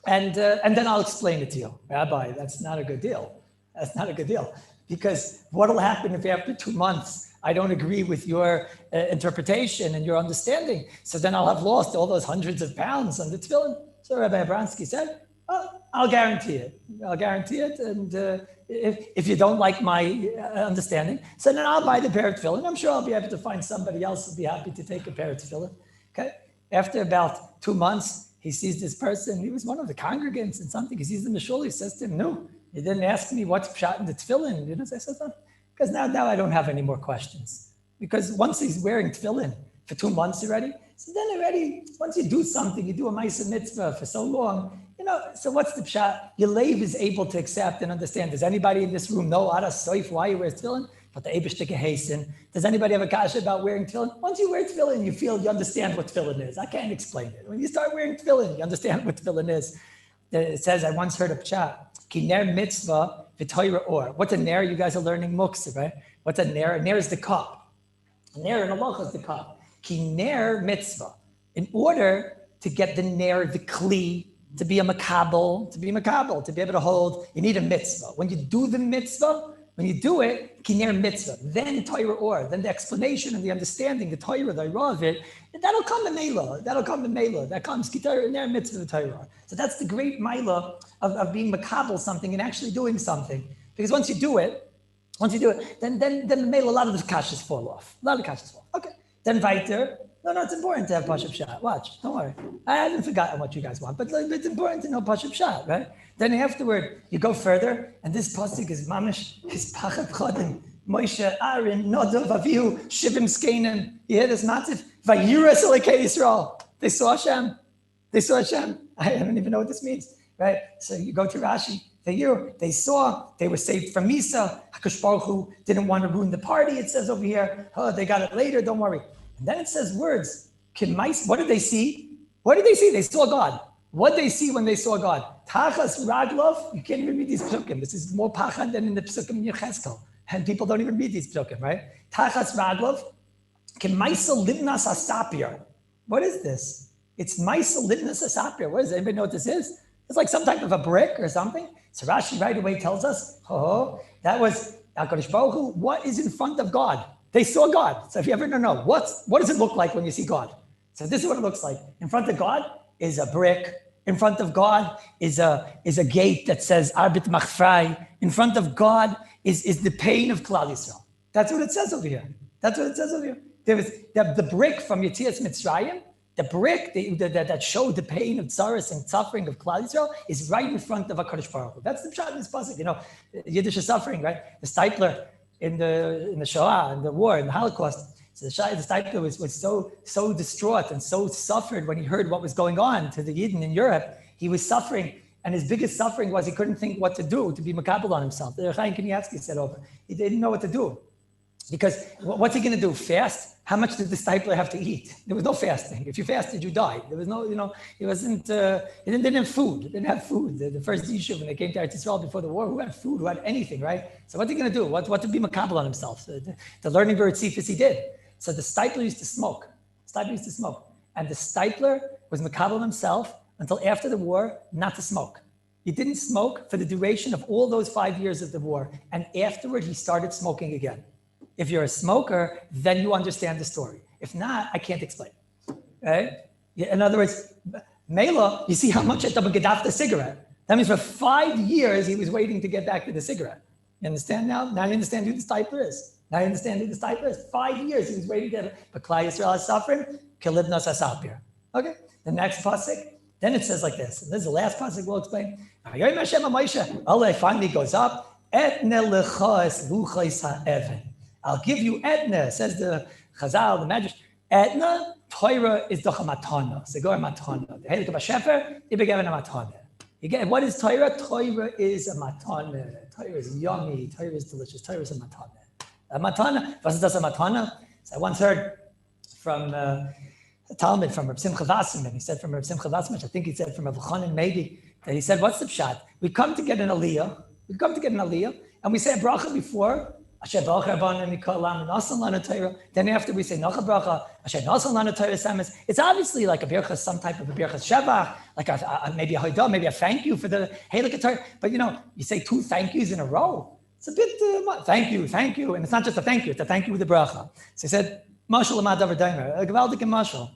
and then I'll explain it to you. Rabbi, that's not a good deal. That's not a good deal. Because what will happen if after 2 months I don't agree with your interpretation and your understanding? So then I'll have lost all those hundreds of pounds on the tefillin. So Rabbi Abramsky said, I'll guarantee it. I'll guarantee it. And if you don't like my understanding, so then I'll buy the pair of tefillin. I'm sure I'll be able to find somebody else who'll be happy to take a pair of tefillin. Okay. After about 2 months, he sees this person. He was one of the congregants and something. He sees him in the shul. He says to him, no, you didn't ask me what's pshat in the tefillin. I said, no, because now I don't have any more questions. Because once he's wearing tefillin for 2 months already, so then already, once you do something, you do a ma'aseh mitzvah for so long, so what's the pshat? Your leiv is able to accept and understand. Does anybody in this room know Aras Soif, why you wear tefillin? But the Eibishter gehasen. Does anybody have a kasha about wearing tefillin? Once you wear tefillin, you understand what tefillin is. I can't explain it. When you start wearing tefillin, you understand what tefillin is. It says, I once heard a pshat, ki ner mitzvah v'toira or. What's a ner? You guys are learning muksa, right? What's a ner? A ner is the cup. A ner in halacha is the cup. Ki ner mitzvah. In order to get the ner, the kli, to be a makabel, to be able to hold, you need a mitzvah. When you do the mitzvah, when you do it, kiner mitzvah, then Torah or, then the explanation and the understanding, the Torah, the Irah of it, that'll come in Mela. That comes kiner mitzvah, Torah. So that's the great Mela of being makabel something and actually doing something. Because once you do it, then the Mela, a lot of the kashas fall off. Okay. Then weiter. No, it's important to have Pashup Pshat. Watch, don't worry. I haven't forgotten what you guys want, but it's important to know Pashup Pshat, right? Then afterward, you go further, and this pasuk is mamish, his pachat chodim, Moshe, Aaron, Nadav, Avihu, Shivim, Skanan. You hear this massive? Vayiras Elokei Yisrael. They saw Hashem. I don't even know what this means, right? So you go to Rashi. They saw, they were saved from Misa. HaKadosh Baruch Hu didn't want to ruin the party, it says over here. Oh, they got it later, don't worry. And then it says words. What did they see? They saw God. What did they see when they saw God? Tachas Raglov. You can't even read these psukim. This is more pachad than in the psukim in Yechezkel. And people don't even read these psukim, right? Tachas Raglov. Kemaisa Libnas Asapir. What is this? It's Maisa Libnas Asapir. What is it? Anybody know what this is? It's like some type of a brick or something. So Rashi right away tells us, that was HaKadosh Baruch Hu. What is in front of God? They saw God. So if you ever don't know, what does it look like when you see God? So this is what it looks like. In front of God is a brick. In front of God is a gate that says Arbit Machfrei. In front of God is the pain of Klal Yisrael. That's what it says over here. There was the brick from Yetzias Mitzrayim. The brick that showed the pain of tzaras and suffering of Klal Yisrael is right in front of HaKadosh Baruch Hu. That's the pshat in this pasuk. Yiddish is suffering, right? The Stipler in the Shoah, in the war, in the Holocaust. So the Stipler was so distraught and so suffered when he heard what was going on to the Yidden in Europe. He was suffering, and his biggest suffering was he couldn't think what to do to be makabel on himself. The Chaim Kanievsky said over. He didn't know what to do. Because what's he going to do? Fast? How much did the Stipler have to eat? There was no fasting. If you fasted, you died. There was no, it wasn't, he didn't have food. They didn't have food. The first yishuv, when they came to Eretz Yisrael before the war, who had food, who had anything, right? So what's he going to do? What to be makabel on himself? So the learning Beretzifis he did. So the Stipler used to smoke. And the Stipler was makabel himself until after the war not to smoke. He didn't smoke for the duration of all those 5 years of the war. And afterward, he started smoking again. If you're a smoker, then you understand the story. If not, I can't explain. Right? In other words, Mela, you see how much at the cigarette. That means for 5 years, he was waiting to get back to the cigarette. You understand now? Now you understand who the Stipler is. 5 years he was waiting to get it. But Klal Yisrael is suffering. Kilibnas asapir. Okay? The next pasuk, then it says like this. And this is the last pasuk we'll explain. Allah finally goes up. Etne lechas luchais ha'even. I'll give you Etna, says the Chazal, the Medrash. Etna, Torah is the matana. Segor matana. The Helik of Shefer, they be given a matana. Again, what is Torah? Torah is a matana. Torah is yummy. Torah is delicious. Torah is a matana. A matana. Was ist das a matana? So I once heard from a Talmud from Rabbi Simcha Wasserman. He said from Rabbi Simcha Wasserman, I think he said from Rabbi Chanan maybe, that he said, what's the pshat? We come to get an aliyah. We come to get an aliyah, and we say a bracha before, Asher Baruch Rabbanan Mikol Olam Nasan Lanu Torah. Then after we say Nacha Bracha, Asher Nasan Lanu Torah Samis. It's obviously like a birchas, some type of a birchas shevach, like maybe a hoidah, maybe a thank you for the Halachos Torah. But you say 2 thank yous in a row. It's a bit much. Thank you, and it's not just a thank you; it's a thank you with the bracha. So he said, Mashal Amad Davar Daimer, a Gavaldik and Mashal.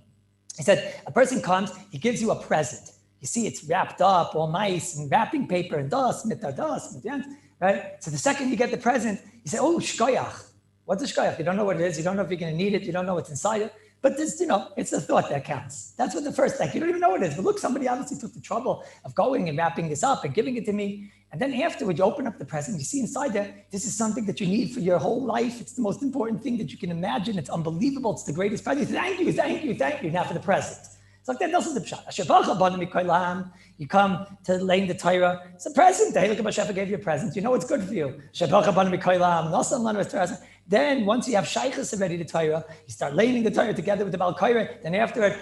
He said, a person comes, he gives you a present. You see, it's wrapped up, all nice, and wrapping paper and dust, mitar dust, right? So the second you get the present, you say, oh, shkoyach. What's a shkoyach? You don't know what it is. You don't know if you're going to need it. You don't know what's inside it. But this, it's the thought that counts. That's what the first thing. You don't even know what it is. But look, somebody obviously took the trouble of going and wrapping this up and giving it to me. And then afterward, you open up the present. You see inside there, this is something that you need for your whole life. It's the most important thing that you can imagine. It's unbelievable. It's the greatest present. Thank you. Now for the present. It's like that. That's the pshat. You come to laying the Torah. It's a present. The Halachos of Bishul gave you a present. You know it's good for you. Then once you have shaychus already to Torah, you start laying the Torah together with the Baal Korah. Then afterward,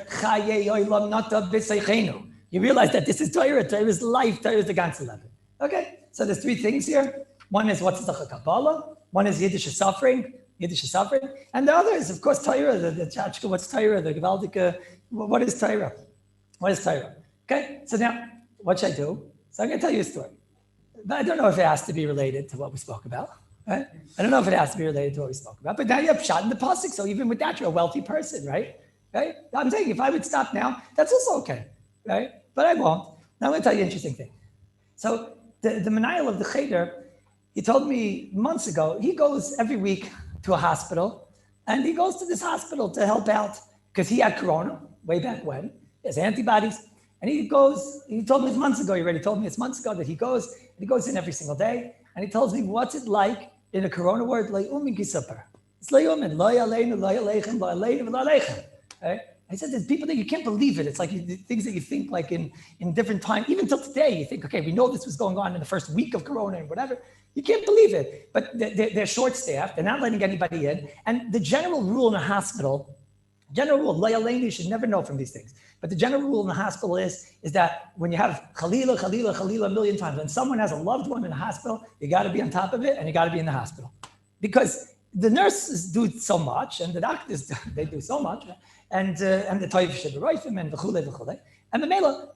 you realize that this is Torah. Torah is life. Torah is the ganze Leben. Okay, so there's 3 things here. One is what's the Kabbalah. One is Yiddish suffering, and the other is, of course, Torah. The Chachka, what's Torah? The Gevaldika, what is Torah? Okay, so now, what should I do? So I'm going to tell you a story. But I don't know if it has to be related to what we spoke about. Right? I don't know if it has to be related to what we spoke about. But now you have pshat in the pasuk, so even with that, you're a wealthy person, right? I'm saying if I would stop now, that's also okay, right? But I won't. Now I'm going to tell you an interesting thing. So the Menayel of the Cheder, he told me months ago, he goes every week to a hospital, and he goes to this hospital to help out because he had corona way back when. He has antibodies. And he told me months ago that he goes in every single day, and he tells me what's it like in a corona word, le'umin kisaper. It's le'umin, lo yaleinu, lo yaleichem, lo yaleinu, lo yaleichem. Right? I said, there's people that you can't believe it. It's like things that you think like in different time, even till today, you think, okay, we know this was going on in the first week of corona and whatever. You can't believe it. But they're short-staffed. They're not letting anybody in. And the general rule in a hospital, lo yaleinu, you should never know from these things. But the general rule in the hospital is that when you have chalila a million times, when someone has a loved one in the hospital, you got to be on top of it and you got to be in the hospital. Because the nurses do so much and the doctors, they do so much, and the toiv should roifim and v'chule. And the mela,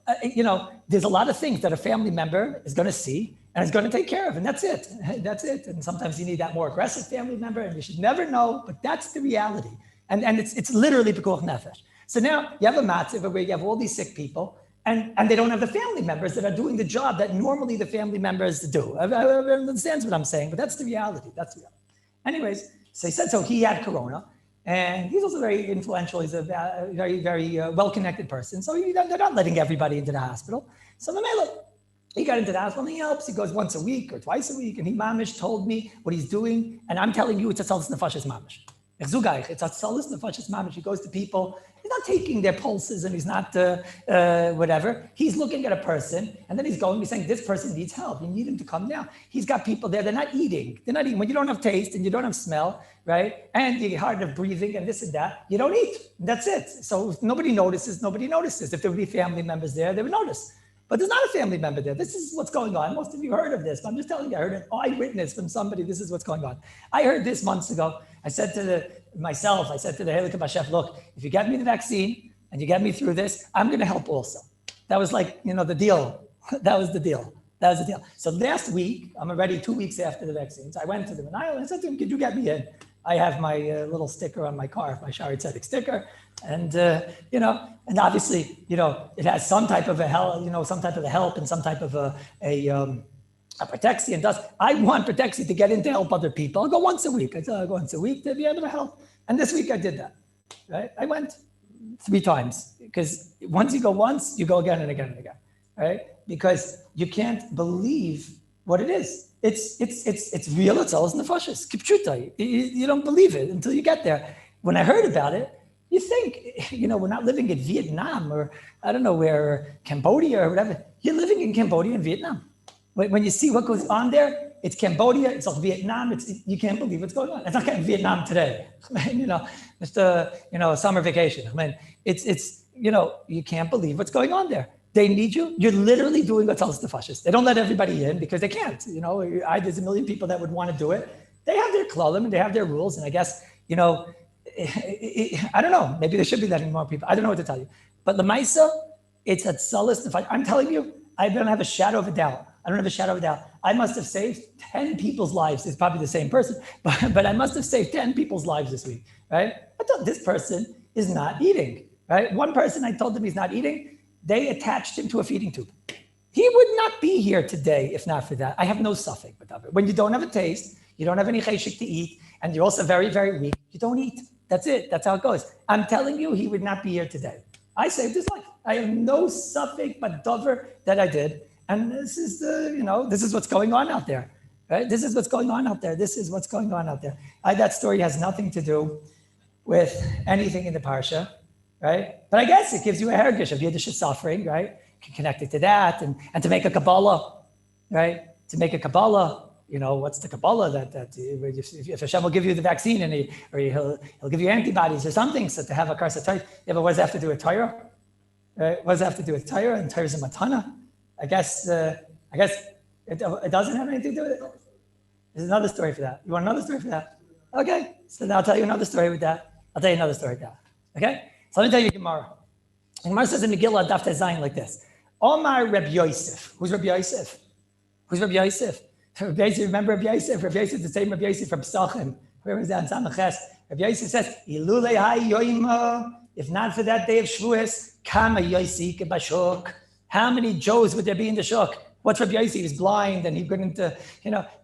there's a lot of things that a family member is going to see and is going to take care of, and that's it. That's it. And sometimes you need that more aggressive family member, and you should never know, but that's the reality. And it's literally pekuach nefesh. So now you have a matzah where you have all these sick people, and they don't have the family members that are doing the job that normally the family members do. Everyone understands what I'm saying, but that's the reality. Anyways, so he said, so he had corona, and he's also very influential. He's a very, very well-connected person. So they're not letting everybody into the hospital. So he got into the hospital and he helps. He goes once a week or twice a week, and he mamish told me what he's doing, and I'm telling you, it's a tzalis nefashis mamish. It's a tzalis nefashis mamish. He goes to people. He's not taking their pulses and he's not whatever. He's looking at a person and then he's saying, this person needs help. You need him to come now. He's got people there. They're not eating. When you don't have taste and you don't have smell, right? And you're hard of breathing and this and that, you don't eat. That's it. So if nobody notices. If there would be family members there, they would notice. But there's not a family member there. This is what's going on. Most of you heard of this, but I'm just telling you, I heard an eyewitness from somebody. This is what's going on. I heard this months ago. I said to the Halachos of Bishul, look, if you get me the vaccine and you get me through this, I'm going to help also. That was like, the deal. That was the deal. So last week, I'm already 2 weeks after the vaccines. I went to the Menayel and I said to him, could you get me in? I have my little sticker on my car, my Shiur tzedek sticker. And, and obviously, it has some type of a help, and some type of a protexi and does. I want protexi to get in to help other people. I'll go once a week. I said I'll go once a week to be able to help. And this week I did that, right? I went 3 times because once you go once, you go again and again and again, right? Because you can't believe what it is. It's real. It's all nefashis. Kipchuta. You don't believe it until you get there. When I heard about it, you think, we're not living in Vietnam or I don't know where, Cambodia or whatever. You're living in Cambodia and Vietnam. When you see what goes on there, it's Cambodia, it's like Vietnam. You can't believe what's going on. It's not kind of Vietnam today. Just a summer vacation. It's you can't believe what's going on there. They need you. You're literally doing what's else the fascists. They don't let everybody in because they can't. There's a million people that would want to do it. They have their klalim and they have their rules. And I guess, I don't know. Maybe there should be letting more people. I don't know what to tell you. But Lamaisa, it's a solace to fight. I'm telling you, I don't have a shadow of a doubt. I must have saved 10 people's lives. It's probably the same person, but I must have saved 10 people's lives this week, right? I thought this person is not eating, right? One person, I told him he's not eating. They attached him to a feeding tube. He would not be here today if not for that. I have no suffix with that. When you don't have a taste, you don't have any cheshik to eat, and you're also very, very weak, you don't eat. That's it. That's how it goes. I'm telling you, he would not be here today. I saved his life. I have no suffix but dover that I did. And this is this is what's going on out there, right? This is what's going on out there. That story has nothing to do with anything in the parsha, right? But I guess it gives you a heritage of Yiddish suffering, right? You can connect it to that and to make a Kabbalah, right? To make a Kabbalah, what's the Kabbalah that if Hashem will give you the vaccine and he'll give you antibodies or something, so to have a karsa Torah. Yeah, but what does that have to do with Torah? Right? What does that have to do with Torah? And Torah is a matana. I guess it doesn't have anything to do with it. There's another story for that. You want another story for that? Okay, so now I'll tell you another story with that. Okay, so let me tell you Gemara. Gemara says in Megillah, Daf Tezayin like this. Omar Rabbi Yosef. Who's Rabbi Yosef? Rabbi Yosef, remember Rabbi Yosef? Rabbi Yosef, the same Rabbi Yosef from Psachim. Whoever was down in Samaches. Rabbi Yosef says, Ilulei ha-yoima, if not for that day of Shavuos, kama yosik bashuk. How many Joes would there be in the shuk? What's Rabbi Yosef? He was blind and he couldn't,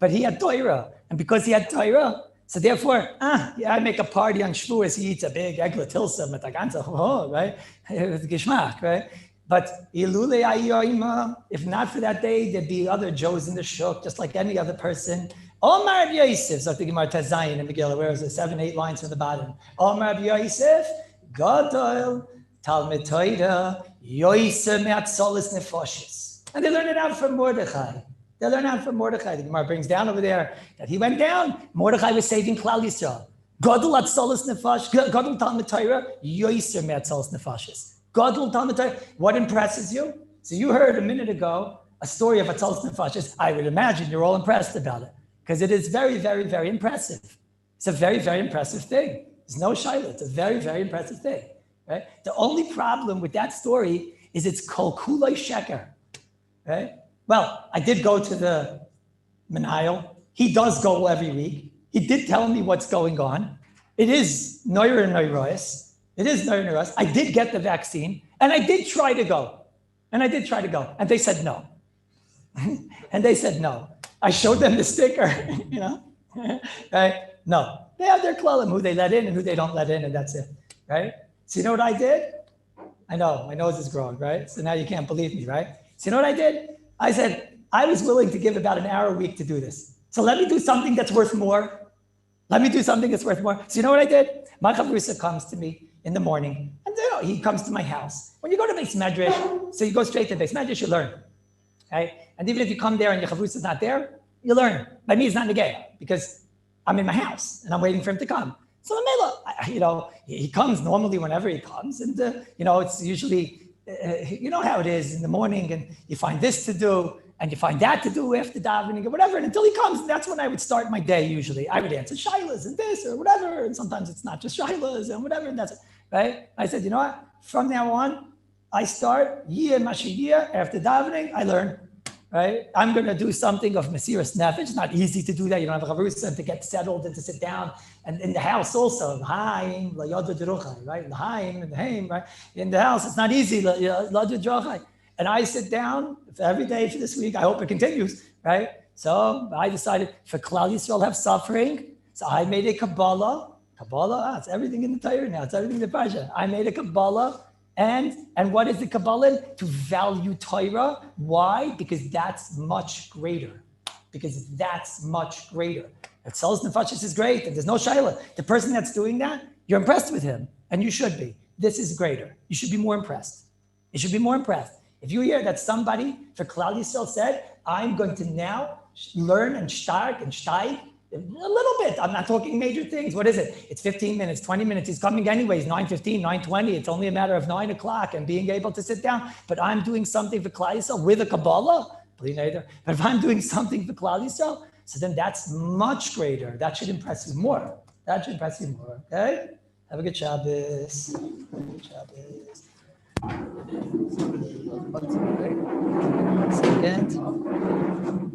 but he had Torah. And because he had Torah, so therefore, I make a party on Shavuos. He eats a big eglet tilsum at the ganze, right? With geschmack, right? But ilule ayoima, if not for that day, there'd be other Joes in the shuk, just like any other person. Omar Rabbi Yosef, so I think Gemara Tezayin in Megillah, where is it? 7, 8 lines from the bottom. Omar Rabbi Yosef, Gadol, Talmud Torah, Yosef me'atzolis nefashis. And they learn it out from Mordechai. The Gemara brings down over there that he went down. Mordechai was saving Klal Yisrael. Gadol atzolis nefash, Gadol Talmud Torah, Yosef me'atzolis nefashis. Gadol Talmud Torah. What impresses you? So you heard a minute ago a story of atzolis nefashis. I would imagine you're all impressed about it because it is very, very, very impressive. It's a very, very impressive thing. There's no shaila. It's a very, very impressive thing. Right? The only problem with that story is it's kol kulei sheker. Right? Well, I did go to the Menayel. He does go every week. He did tell me what's going on. It is noira noirois. I did get the vaccine, and I did try to go. And they said no. I showed them the sticker, right? No. They have their klalim, who they let in and who they don't let in, and that's it, right? So you know what I did? I know, my nose is growing, right? So now you can't believe me, right? So you know what I did? I said, I was willing to give about an hour a week to do this. So let me do something that's worth more. So you know what I did? My chavrusa comes to me in the morning, and he comes to my house. When you go to Beis Medrash, so you go straight to Beis Medrash, you learn, right? And even if you come there and your chavrusa is not there, you learn. By me, it's not negaya, because I'm in my house, and I'm waiting for him to come. So he comes normally whenever he comes, and it's usually, you know how it is in the morning, and you find this to do, and you find that to do after davening or whatever, and until he comes, and that's when I would start my day usually. I would answer shilas and this or whatever, and sometimes it's not just shilas and whatever, and that's it, right? I said, you know what? From now on, I start yiyah mashiyah after davening, I learn. Right? I'm going to do something of Mesiras Nefesh. It's not easy to do that. You don't have a chavrusa to get settled and to sit down. And in the house also, right? Right? In the house, it's not easy. And I sit down every day for this week. I hope it continues, right? So I decided for Klal Yisrael have suffering. So I made a Kabbalah. It's everything in the Torah now. It's everything in the Parsha. I made a Kabbalah. And what is the Kabbalah? To value Torah. Why? Because that's much greater. Atzolis nefashis is great, and there's no shaila. The person that's doing that, you're impressed with him, and you should be. This is greater. You should be more impressed. If you hear that somebody for Klal Yisrael said, I'm going to now learn and stark and steig? A little bit. I'm not talking major things. What is it? It's 15 minutes, 20 minutes. He's coming anyways, 9:15, 9:20. It's only a matter of 9 o'clock and being able to sit down. But I'm doing something for Klal Yisrael with a Kabbalah. But if I'm doing something for Klal Yisrael, so then that's much greater. That should impress you more. Okay? Have a good Shabbos. Second.